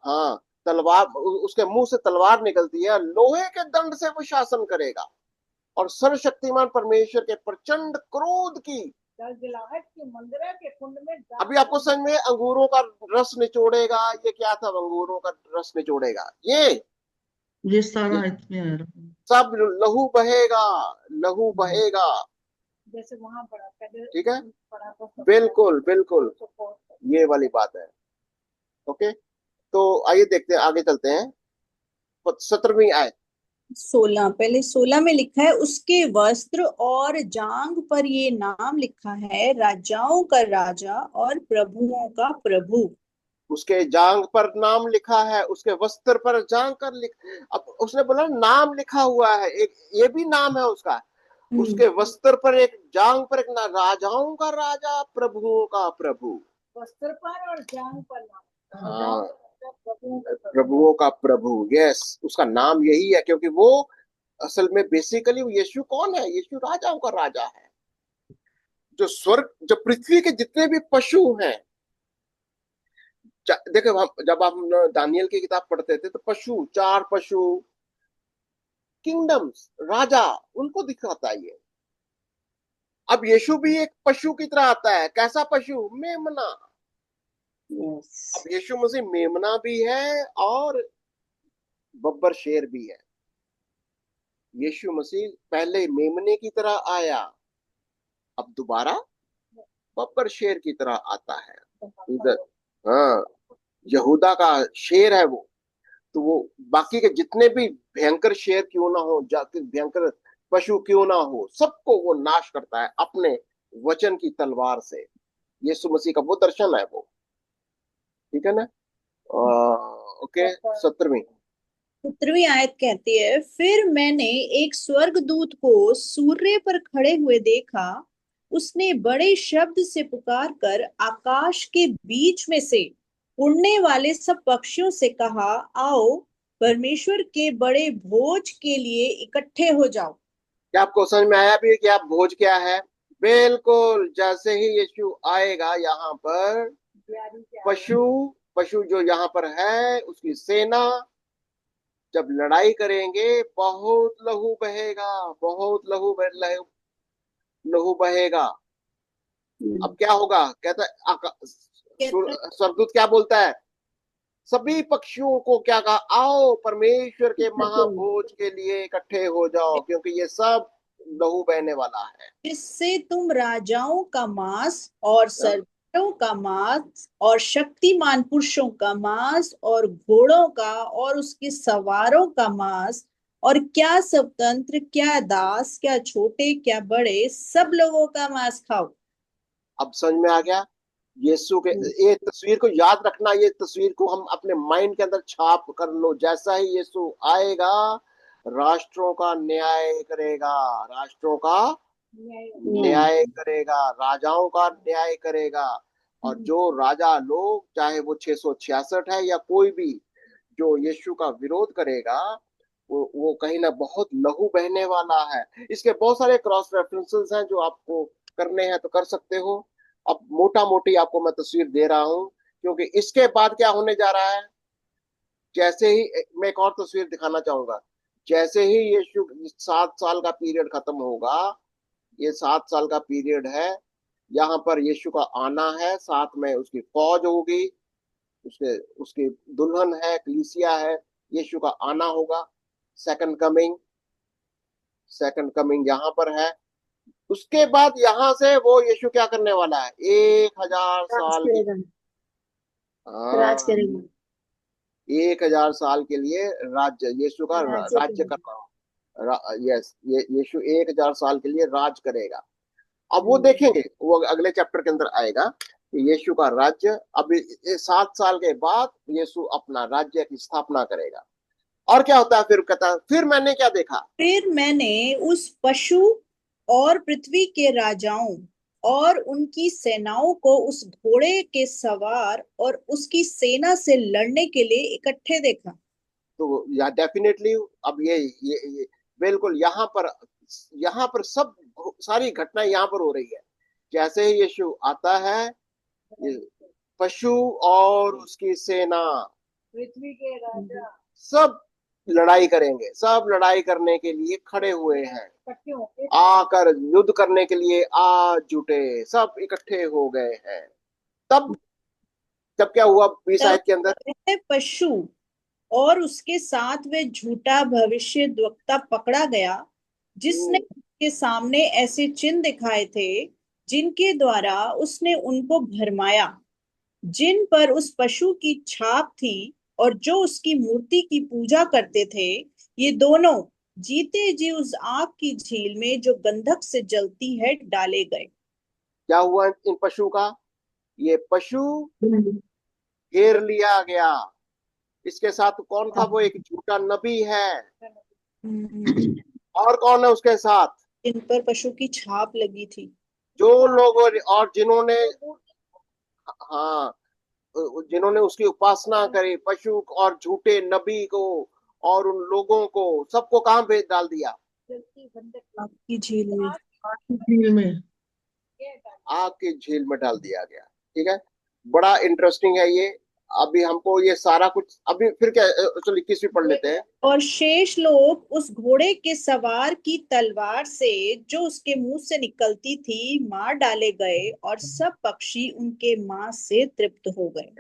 हाँ, तलवार, उसके मुंह से तलवार निकलती है, लोहे के दंड से वो शासन करेगा। और सर्वशक्तिमान परमेश्वर के प्रचंड क्रोध की गलगलाहट की मंदिरा के कुंड में अभी आपको समझ में, अंगूरों का रस निचोड़ेगा, ये क्या था, अंगूरों का रस निचोड़ेगा, ये सारा ये इसमें आ रहा है। सब लहू बहेगा, लहू बहेगा। जैसे वहां पढ़ा पहले, ठीक है, पढ़ा तो बिल्कुल बिल्कुल, ये वाली बात है। ओके, तो आइए देखते हैं, आगे चलते हैं 17वीं आयत। 16, पहले 16 में लिखा है, उसके वस्त्र और जांघ पर ये नाम लिखा है, राजाओं का राजा और प्रभुओं का प्रभु। उसके जांग पर नाम लिखा है, उसके वस्त्र पर जांग कर अब उसने बोला नाम लिखा हुआ है, एक ये भी नाम है उसका। उसके वस्त्र पर एक, जांग पर एक ना, राजाओं का राजा, प्रभुओं का प्रभु। वस्त्र पर और जांघ पर नाम, हाँ, प्रभुओं का प्रभु। प्रभुओं का प्रभु, यस, उसका नाम यही है, क्योंकि वो असल में बेसिकली यीशु कौन है, यीशु राजाओं का राजा है। जो स्वर्ग, जो पृथ्वी के जितने भी पशु हैं, देखो हम जब हम दानियल की किताब पढ़ते थे तो पशु, 4 पशु, किंगडम्स, राजा, उनको दिखाता है ये। अब यीशु भी एक पशु की तरह आता है, कैसा पशु, मेमना। यस। अब यीशु मसीह मेमना भी है और बब्बर शेर भी है। यीशु मसीह पहले मेमने की तरह आया, अब दोबारा बब्बर शेर की तरह आता है इधर। हाँ, यहूदा का शेर है वो। तो वो बाकी के जितने भी भयंकर शेर क्यों ना हो, भयंकर पशु क्यों ना हो, सबको वो नाश करता है अपने वचन की तलवार से। यीशु मसीह का वो दर्शन है वो। ठीक है ना। ओके, 17वीं। 17वीं आयत कहती है, फिर मैंने एक स्वर्गदूत को सूर्य पर खड़े हुए देखा। उसने बड़े शब्द से पुकार कर आकाश के बीच में से उड़ने वाले सब पक्षियों से कहा, आओ परमेश्वर के बड़े भोज के लिए इकट्ठे हो जाओ। क्या आपको समझ में आया भी कि आप भोज क्या है? बिल्कुल, जैसे ही यीशु आएगा यहाँ पर, पशु, पशु जो यहाँ पर है, उसकी सेना जब लड़ाई करेंगे, बहुत लहू बहेगा, बहुत लहू बहेगा। अब क्या होगा, कहता है स्वर्गदूत क्या बोलता है, सभी पक्षियों को क्या कहा, आओ परमेश्वर के महाभोज के लिए इकट्ठे हो जाओ, क्योंकि ये सब लहू बहने वाला है। इससे तुम राजाओं का मांस और सरदारों का मांस और शक्तिमान पुरुषों का मांस और घोड़ों का और उसके सवारों का मांस और क्या स्वतंत्र, क्या दास, क्या छोटे, क्या बड़े, सब लोगों का मांस खाओ। अब समझ में आ गया यीशु के, ये तस्वीर को याद रखना, ये तस्वीर को हम अपने माइंड के अंदर छाप कर लो। जैसा ही यीशु आएगा, राष्ट्रों का न्याय करेगा, राष्ट्रों का न्याय करेगा, राजाओं का न्याय करेगा। और जो राजा लोग, चाहे वो 666 है या कोई भी, जो यीशु का विरोध करेगा, वो कहीं ना बहुत लहू बहने वाला है। इसके बहुत सारे क्रॉस रेफरेंसेस हैं जो आपको करने हैं तो कर सकते हो। अब मोटा मोटी आपको मैं तस्वीर दे रहा हूं, क्योंकि इसके बाद क्या होने जा रहा है। जैसे ही मैं एक और तस्वीर दिखाना चाहूंगा, जैसे ही यीशु 7 साल का पीरियड खत्म होगा, ये 7 साल का पीरियड है, यहाँ पर यीशु का आना है, साथ में उसकी फौज होगी, उसके उसकी दुल्हन है, कलीसिया है, यीशु का आना होगा, सेकंड कमिंग, सेकंड कमिंग यहाँ पर है। उसके बाद यहाँ से वो यीशु क्या करने वाला है, 1000 साल की, राज हाँ, करेगा। 1000 साल के लिए राज्य, यीशु का राज्य राज्य करेगा। करना। यस, ये यीशु 1000 साल के लिए राज करेगा। अब वो देखेंगे, वो अगले चैप्टर के अंदर आएगा कि यीशु का राज्य, अब 7 साल के बाद यीशु अपना राज्य की स्थापना करेगा। और क्या होता है फिर, कहता है, फिर मैंने क्या देखा, फिर मैंने उस पशु और पृथ्वी के राजाओं और उनकी सेनाओं को उस घोड़े के सवार और उसकी सेना से लड़ने के लिए इकट्ठे देखा। तो या डेफिनेटली अब ये बिल्कुल यहाँ पर सब सारी घटनाएं यहाँ पर हो रही है। जैसे ही यीशु आता है, ये पशु और उसकी सेना, पृथ्वी के राजा सब लड़ाई करेंगे, सब लड़ाई करने के लिए खड़े हुए हैं। इकट्ठे होके आकर युद्ध करने के लिए आ जुटे, सब इकट्ठे हो गए हैं। तब तब क्या हुआ 20 तब आयत के अंदर? वह पशु और उसके साथ वह झूठा भविष्य द्वक्ता पकड़ा गया, जिसने उसके सामने ऐसे चिन्ह दिखाए थे जिनके द्वारा उसने उनको भरमाया, जिन पर उस पशु की छाप थी और जो उसकी मूर्ति की पूजा करते थे। ये दोनों जीते जी उस आग की झील में जो गंधक से जलती है डाले गए। क्या हुआ इन पशु का? ये पशु घेर लिया गया। इसके साथ कौन था? वो एक झूठा नबी है। और कौन है उसके साथ? इन पर पशु की छाप लगी थी। जो लोगों और जिन्होंने, हाँ, जिन्होंने उसकी उपासना करी, पशु और झूठे नबी को और उन लोगों को, सबको कहां भेज डाल दिया? आग की झील में। झील में। आग की झील में डाल दिया गया। ठीक है, बड़ा इंटरेस्टिंग है ये। अभी हमको ये सारा कुछ, अभी फिर क्या, चलो 21वीं पढ़ लेते हैं। और शेष लोग उस घोड़े के सवार की तलवार से जो उसके मुंह से निकलती थी मार डाले गए, और सब पक्षी उनके मांस से तृप्त हो गए।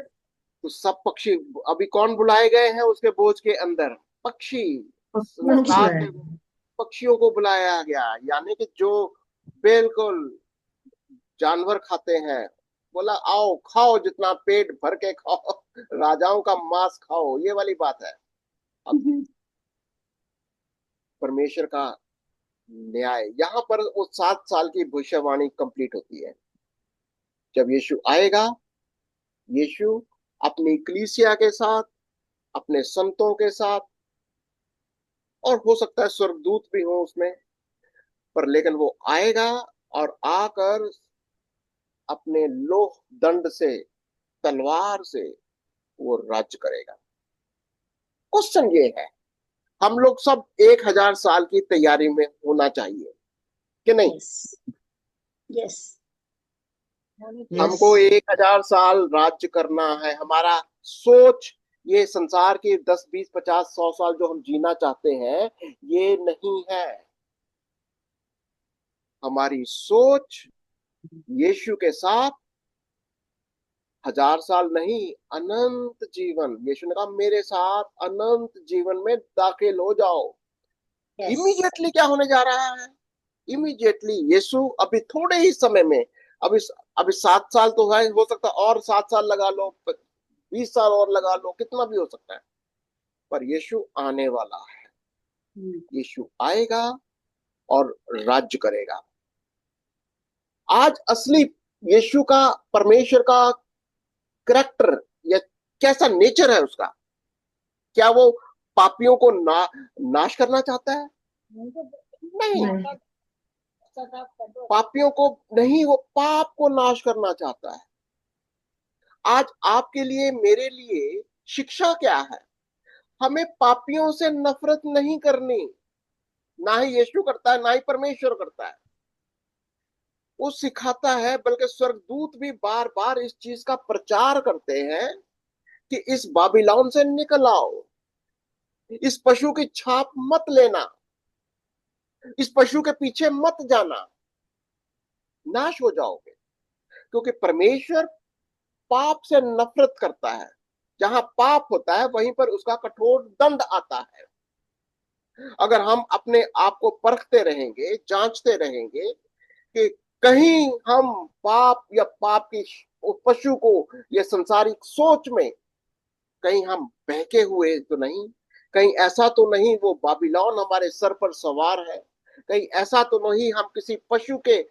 तो सब पक्षी, अभी कौन बुलाए गए हैं उसके बोझ के अंदर? पक्षी। पक्षियों को साथ बुलाया में पक्षियों को बुलाया गया, यानी कि जो बिल्कुल जानवर खाते हैं। बोला आओ खाओ, जितना पेट भर के खाओ, राजाओं का मांस खाओ, ये वाली बात है। अब परमेश्वर का न्याय यहाँ पर, वो 7 साल की भविष्यवाणी कंप्लीट होती है। जब यीशु आएगा, यीशु अपनी कलीसिया के साथ, अपने संतों के साथ, और हो सकता है स्वर्गदूत भी हो उसमें, पर लेकिन वो आएगा और आकर अपने लोह दंड से, तलवार से वो राज्य करेगा। क्वेश्चन ये है, हम लोग सब 1000 साल की तैयारी में होना चाहिए कि नहीं? यस यस हमको 1000 साल राज्य करना है। हमारा सोच, ये संसार के 10 20 50 100 साल जो हम जीना चाहते हैं, ये नहीं है। हमारी सोच यीशु के साथ 1000 साल नहीं, अनंत जीवन। यीशु ने कहा मेरे साथ अनंत जीवन में दाखिल हो जाओ। यस इमीडिएटली क्या होने जा रहा है? इमीडिएटली यीशु अभी थोड़े ही समय में, अभी अभी 7 साल तो है, हो सकता है और 7 साल लगा लो, 20 साल और लगा लो, कितना भी हो सकता है, पर यीशु आने वाला है। यीशु आएगा और राज्य करेगा। आज असली यीशु का, परमेश्वर का करैक्टर या कैसा नेचर है उसका? क्या वो पापियों को नाश करना चाहता है? नहीं, पापियों को नहीं, वो पाप को नाश करना चाहता है। आज आपके लिए, मेरे लिए शिक्षा क्या है? हमें पापियों से नफरत नहीं करनी। ना ही यीशु करता है, ना ही परमेश्वर करता है। वो सिखाता है, बल्कि स्वर्गदूत भी बार बार इस चीज का प्रचार करते हैं कि इस बाबिलोन से निकल आओ, इस पशु की छाप मत लेना, इस पशु के पीछे मत जाना, नाश हो जाओगे। क्योंकि परमेश्वर पाप से नफरत करता है। जहां पाप होता है वहीं पर उसका कठोर दंड आता है। अगर हम अपने आप को परखते रहेंगे, जांचते रहेंगे कि कहीं हम पाप या पाप की पशु को, या संसारिक सोच में कहीं हम बहके हुए तो नहीं, कहीं ऐसा तो नहीं वो बाबिलोन हमारे सर पर सवार है, कहीं ऐसा तो नहीं हम किसी पशु के,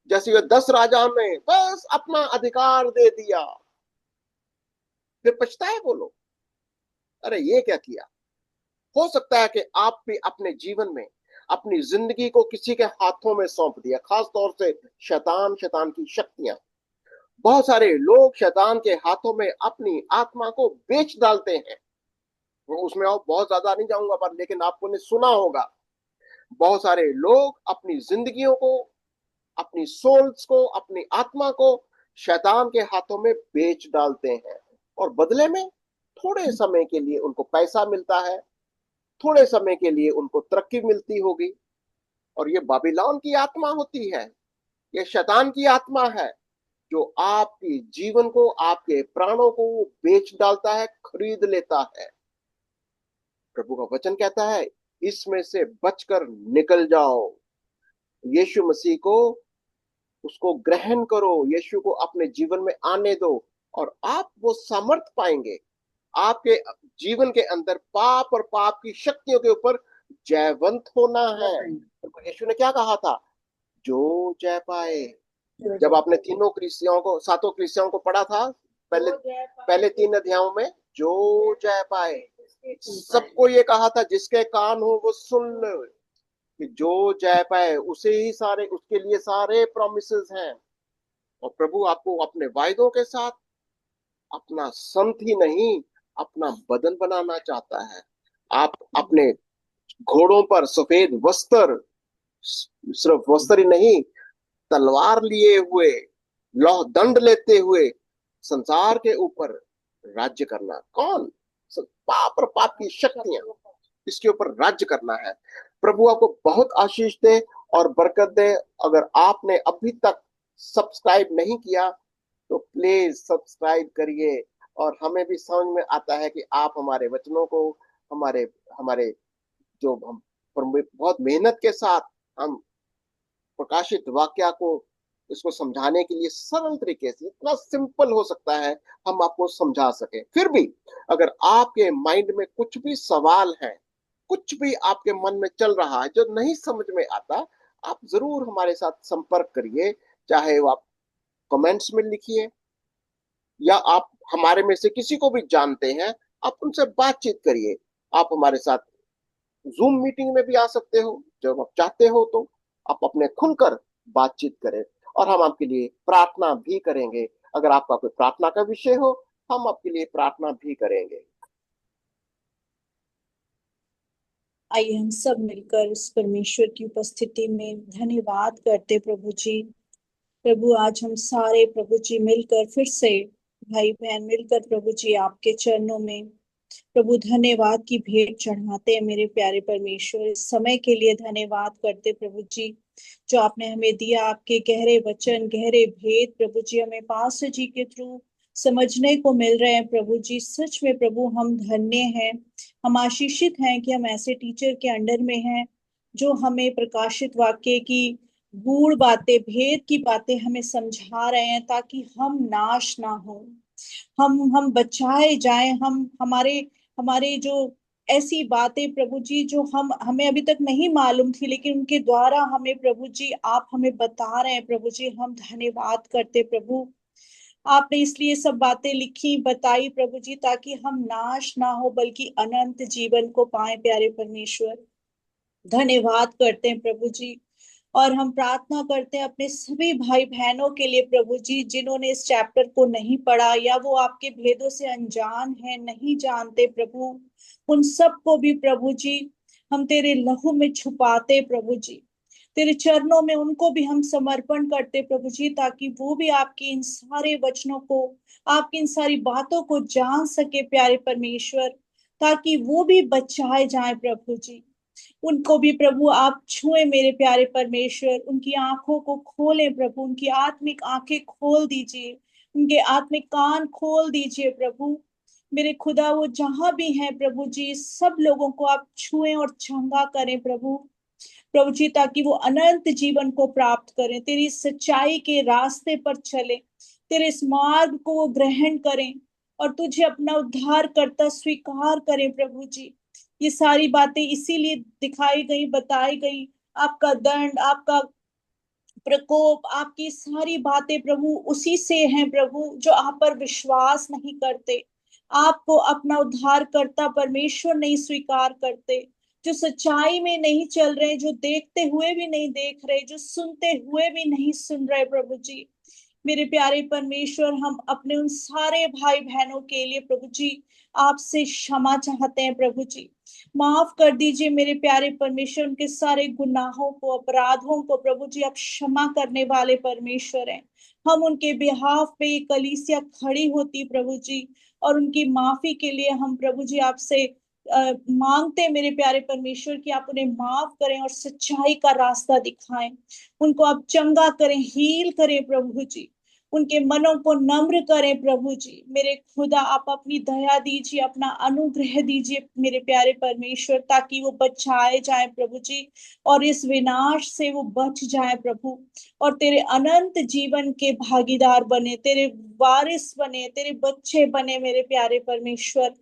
जैसे ये 10 राजाओं ने बस अपना अधिकार दे दिया, फिर पछताए वो लोग, अरे ये क्या किया। हो सकता है कि आप भी अपने जीवन में अपनी जिंदगी को किसी के हाथों में सौंप दिया, खास तौर से शैतान, शैतान की शक्तियां। बहुत सारे लोग शैतान के हाथों में अपनी आत्मा को बेच डालते हैं। वो उसमें और बहुत ज्यादा नहीं जाऊंगा, पर लेकिन आपको ने सुना होगा, बहुत सारे लोग अपनी जिंदगियों को, अपनी सोल्स को, अपनी आत्मा को शैतान के हाथों में बेच डालते हैं, और बदले में थोड़े समय के लिए उनको पैसा मिलता है, थोड़े समय के लिए उनको तरक्की मिलती होगी, और ये बाबिलोन की आत्मा होती है, ये शैतान की आत्मा है, जो आपकी जीवन को, आपके प्राणों को बेच डालता है, खरीद लेता है। प्रभु का वचन कहता है इसमें से बचकर निकल जाओ। यीशु मसीह को, उसको ग्रहण करो, यीशु को अपने जीवन में आने दो, और आप वो सामर्थ पाएंगे। आपके जीवन के अंदर पाप और पाप की शक्तियों के ऊपर जयवंत होना है। यीशु ने क्या कहा था? जो जय पाए। जब आपने तीनों कलीसियाओं को, सातों कलीसियाओं को पढ़ा था पहले 3 अध्यायों में, जो जय पाए, सबको ये कहा था जिसके कान हो वो सुन ले, कि जो जय पाए उसे ही सारे, उसके लिए सारे प्रॉमिसेस हैं। और प्रभु आपको अपने वायदों के साथ अपना संत ही नहीं, अपना बदन बनाना चाहता है। आप अपने घोड़ों पर सफेद वस्त्र, सिर्फ वस्त्र ही नहीं, तलवार लिए हुए, लौह दंड लेते हुए संसार के ऊपर राज्य करना। कौन? पाप और पाप की शक्तियां, इसके ऊपर राज्य करना है। प्रभु आपको बहुत आशीष दे और बरकत दे। अगर आपने अभी तक सब्सक्राइब नहीं किया तो प्लीज सब्सक्राइब करिए। और हमें भी समझ में आता है कि आप हमारे वचनों को, हमारे हमारे जो हम बहुत मेहनत के साथ हम प्रकाशित वाक्य को, इसको समझाने के लिए सरल तरीके से, इतना सिंपल हो सकता है, हम आपको समझा सके। फिर भी अगर आपके माइंड में कुछ भी सवाल है, कुछ भी आपके मन में चल रहा है जो नहीं समझ में आता, आप जरूर हमारे साथ संपर्क करिए। चाहे वो आप कमेंट्स में लिखिए, या आप हमारे में से किसी को भी जानते हैं, आप उनसे बातचीत करिए। आप हमारे साथ जूम मीटिंग में भी आ सकते हो, जब आप चाहते हो तो आप अपने खुलकर बातचीत करें, और हम आपके लिए प्रार्थना भी करेंगे। अगर आपका कोई प्रार्थना का विषय हो, हम आपके लिए प्रार्थना भी करेंगे। आइए हम सब मिलकर इस परमेश्वर की उपस्थिति में धन्यवाद करते प्रभु जी। प्रभु आज हम सारे प्रभु जी मिलकर, फिर से भाई बहन मिलकर प्रभु जी आपके चरणों में प्रभु धन्यवाद की भेंट चढ़ाते हैं। मेरे प्यारे परमेश्वर, इस समय के लिए धन्यवाद करते प्रभु जी जो आपने हमें दिया। आपके गहरे वचन, गहरे भेद प्रभु जी हमें पास्टर जी के थ्रू समझने को मिल रहे हैं प्रभु जी। सच में प्रभु हम धन्य हैं, हम आशीषित हैं कि हम ऐसे टीचर के अंडर में हैं जो हमें प्रकाशित वाक्य की गूढ़ बातें, भेद की बातें हमें समझा रहे हैं, ताकि हम नाश ना हो, हम बचाए जाएं। हम हमारे हमारे जो ऐसी बातें प्रभु जी जो हमें अभी तक नहीं मालूम थी, लेकिन उनके द्वारा हमें प्रभु जी आप हमें बता रहे हैं प्रभु जी। हम धन्यवाद करते प्रभु, आपने इसलिए सब बातें लिखी, बताई प्रभु जी, ताकि हम नाश ना हो बल्कि अनंत जीवन को पाए। प्यारे परमेश्वर, धन्यवाद करते हैं प्रभु जी। और हम प्रार्थना करते हैं अपने सभी भाई बहनों के लिए प्रभु जी, जिन्होंने इस चैप्टर को नहीं पढ़ा या वो आपके भेदों से अनजान है, नहीं जानते प्रभु, उन सब को भी प्रभु जी हम तेरे लहू में छुपाते प्रभु जी, तेरे चरणों में उनको भी हम समर्पण करते प्रभु जी, ताकि वो भी आपके इन सारे वचनों को, आपकी इन सारी बातों को जान सके प्यारे परमेश्वर, ताकि वो भी बचाए जाए प्रभु जी। उनको भी प्रभु आप छुए मेरे प्यारे परमेश्वर, उनकी आंखों को खोलें प्रभु, उनकी आत्मिक आंखें खोल दीजिए, उनके आत्मिक कान खोल दीजिए प्रभु। मेरे खुदा, वो जहां भी हैं प्रभु जी, सब लोगों को आप छुए और चंगा करें प्रभु, प्रभु जी, ताकि वो अनंत जीवन को प्राप्त करें, तेरी सच्चाई के रास्ते पर चले, तेरे इस मार्ग को वो ग्रहण करें और तुझे अपना उद्धार करता स्वीकार करें प्रभु जी। ये सारी बातें इसीलिए दिखाई गई, बताई गई, आपका दंड, आपका प्रकोप, आपकी सारी बातें प्रभु उसी से हैं प्रभु, जो आप पर विश्वास नहीं करते, आपको अपना उद्धार करता परमेश्वर नहीं स्वीकार करते, जो सच्चाई में नहीं चल रहे, जो देखते हुए भी नहीं देख रहे, जो सुनते हुए भी नहीं सुन रहे प्रभु जी। मेरे प्यारे परमेश्वर, हम अपने उन सारे भाई बहनों के लिए प्रभु जी आपसे क्षमा चाहते हैं प्रभु जी। माफ कर दीजिए मेरे प्यारे परमेश्वर, उनके सारे गुनाहों को, अपराधों को प्रभु जी आप क्षमा करने वाले परमेश्वर हैं। हम उनके बिहाफ पे ये कलीसिया खड़ी होती प्रभु जी, और उनकी माफी के लिए हम प्रभु जी आपसे मांगते हैं मेरे प्यारे परमेश्वर कि आप उन्हें माफ करें और सच्चाई का रास्ता दिखाएं, उनको आप चंगा करें, हील करें प्रभु जी, उनके मनों को नम्र करें प्रभु जी। मेरे खुदा आप अपनी दया दीजिए, अपना अनुग्रह दीजिए मेरे प्यारे परमेश्वर, ताकि वो बचाए जाए प्रभु जी और इस विनाश से वो बच जाए प्रभु, और तेरे अनंत जीवन के भागीदार बने, तेरे वारिस बने, तेरे बच्चे बने मेरे प्यारे परमेश्वर।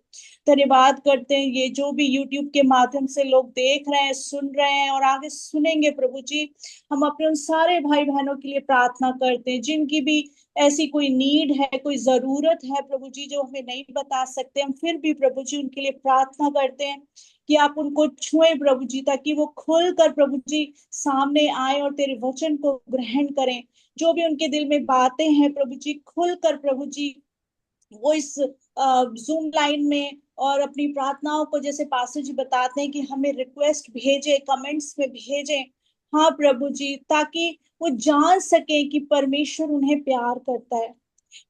धन्यवाद करते हैं ये जो भी यूट्यूब के माध्यम से लोग देख रहे हैं, सुन रहे हैं और आगे सुनेंगे प्रभु जी। हम अपने उन सारे भाई बहनों के लिए प्रार्थना करते हैं जिनकी भी ऐसी कोई नीड है, कोई जरूरत है प्रभु जी जो हमें नहीं बता सकते, हम फिर भी प्रभु जी उनके लिए प्रार्थना करते हैं कि आप उनको छुएं प्रभु जी, ताकि वो खुल कर प्रभु जी सामने आए और तेरे वचन को ग्रहण करें। जो भी उनके दिल में बातें हैं प्रभु जी, खुल कर प्रभु जी वो इस जूम लाइन में और अपनी प्रार्थनाओं को, जैसे पास्टर जी बताते हैं कि हमें रिक्वेस्ट भेजे, कमेंट्स में भेजें, हाँ प्रभु जी, ताकि वो जान सके कि परमेश्वर उन्हें प्यार करता है,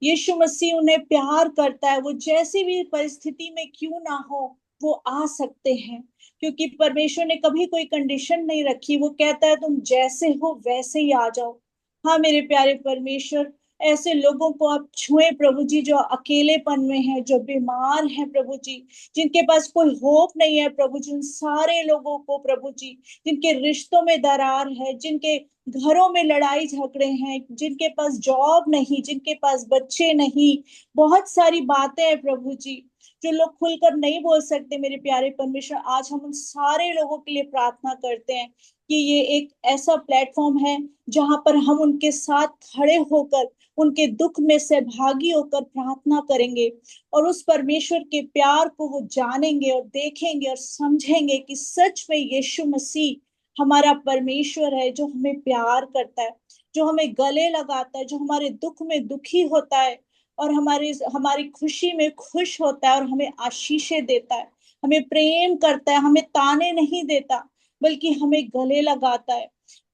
यीशु मसीह उन्हें प्यार करता है। वो जैसी भी परिस्थिति में क्यों ना हो वो आ सकते हैं, क्योंकि परमेश्वर ने कभी कोई कंडीशन नहीं रखी। वो कहता है तुम जैसे हो वैसे ही आ जाओ। हाँ मेरे प्यारे परमेश्वर, ऐसे लोगों को आप छुएं प्रभु जी जो अकेलेपन में हैं, जो बीमार हैं प्रभु जी, जिनके पास कोई होप नहीं है प्रभु जी, उन सारे लोगों को प्रभु जी, जिनके रिश्तों में दरार है, जिनके घरों में लड़ाई झगड़े हैं, जिनके पास जॉब नहीं, जिनके पास बच्चे नहीं, बहुत सारी बातें हैं प्रभु जी जो लोग खुलकर नहीं बोल सकते मेरे प्यारे परमेश्वर। आज हम उन सारे लोगों के लिए प्रार्थना करते हैं कि ये एक ऐसा प्लेटफॉर्म है जहां पर हम उनके साथ खड़े होकर उनके दुख में सहभागी होकर प्रार्थना करेंगे और उस परमेश्वर के प्यार को वो जानेंगे और देखेंगे और समझेंगे कि सच में यीशु मसीह हमारा परमेश्वर है जो हमें प्यार करता है, जो हमें गले लगाता है, जो हमारे दुख में दुखी होता है और हमारी खुशी में खुश होता है और हमें आशीषें देता है, हमें प्रेम करता है, हमें ताने नहीं देता बल्कि हमें गले लगाता है,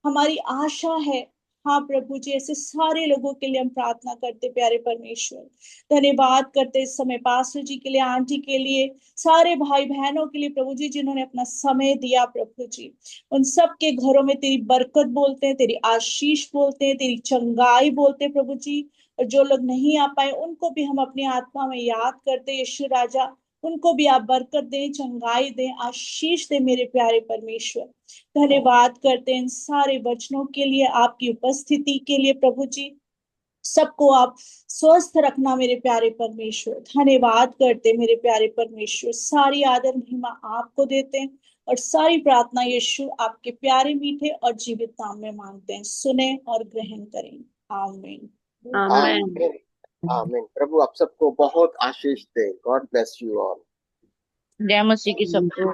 हमारी आशा है। हाँ प्रभु जी, ऐसे सारे लोगों के लिए हम प्रार्थना करते प्यारे परमेश्वर। धन्यवाद करते इस समय पास्टर जी के लिए, आंटी के लिए, सारे भाई बहनों के लिए प्रभु जी जिन्होंने अपना समय दिया प्रभु जी। उन सब के घरों में तेरी बरकत बोलते हैं, तेरी आशीष बोलते हैं, तेरी चंगाई बोलते हैं प्रभु जी। और जो लोग नहीं आ पाए उनको भी हम अपनी आत्मा में याद करते यीशु राजा, उनको भी आप बरकत दें, चंगाई दें, आशीष दें मेरे प्यारे परमेश्वर। धन्यवाद करते हैं इन सारे वचनों के लिए, आपकी उपस्थिति के लिए प्रभु जी। सबको आप स्वस्थ रखना मेरे प्यारे परमेश्वर। धन्यवाद करते मेरे प्यारे परमेश्वर, सारी आदर महिमा आपको देते हैं और सारी प्रार्थना यीशु आपके प्यारे मीठे और जीवित नाम में मांगते हैं, सुने और ग्रहण करें। आमीन। Amen. आमीन आमीन। प्रभु आप सबको बहुत आशीष दे। God bless you all. जय मसीह की सबको।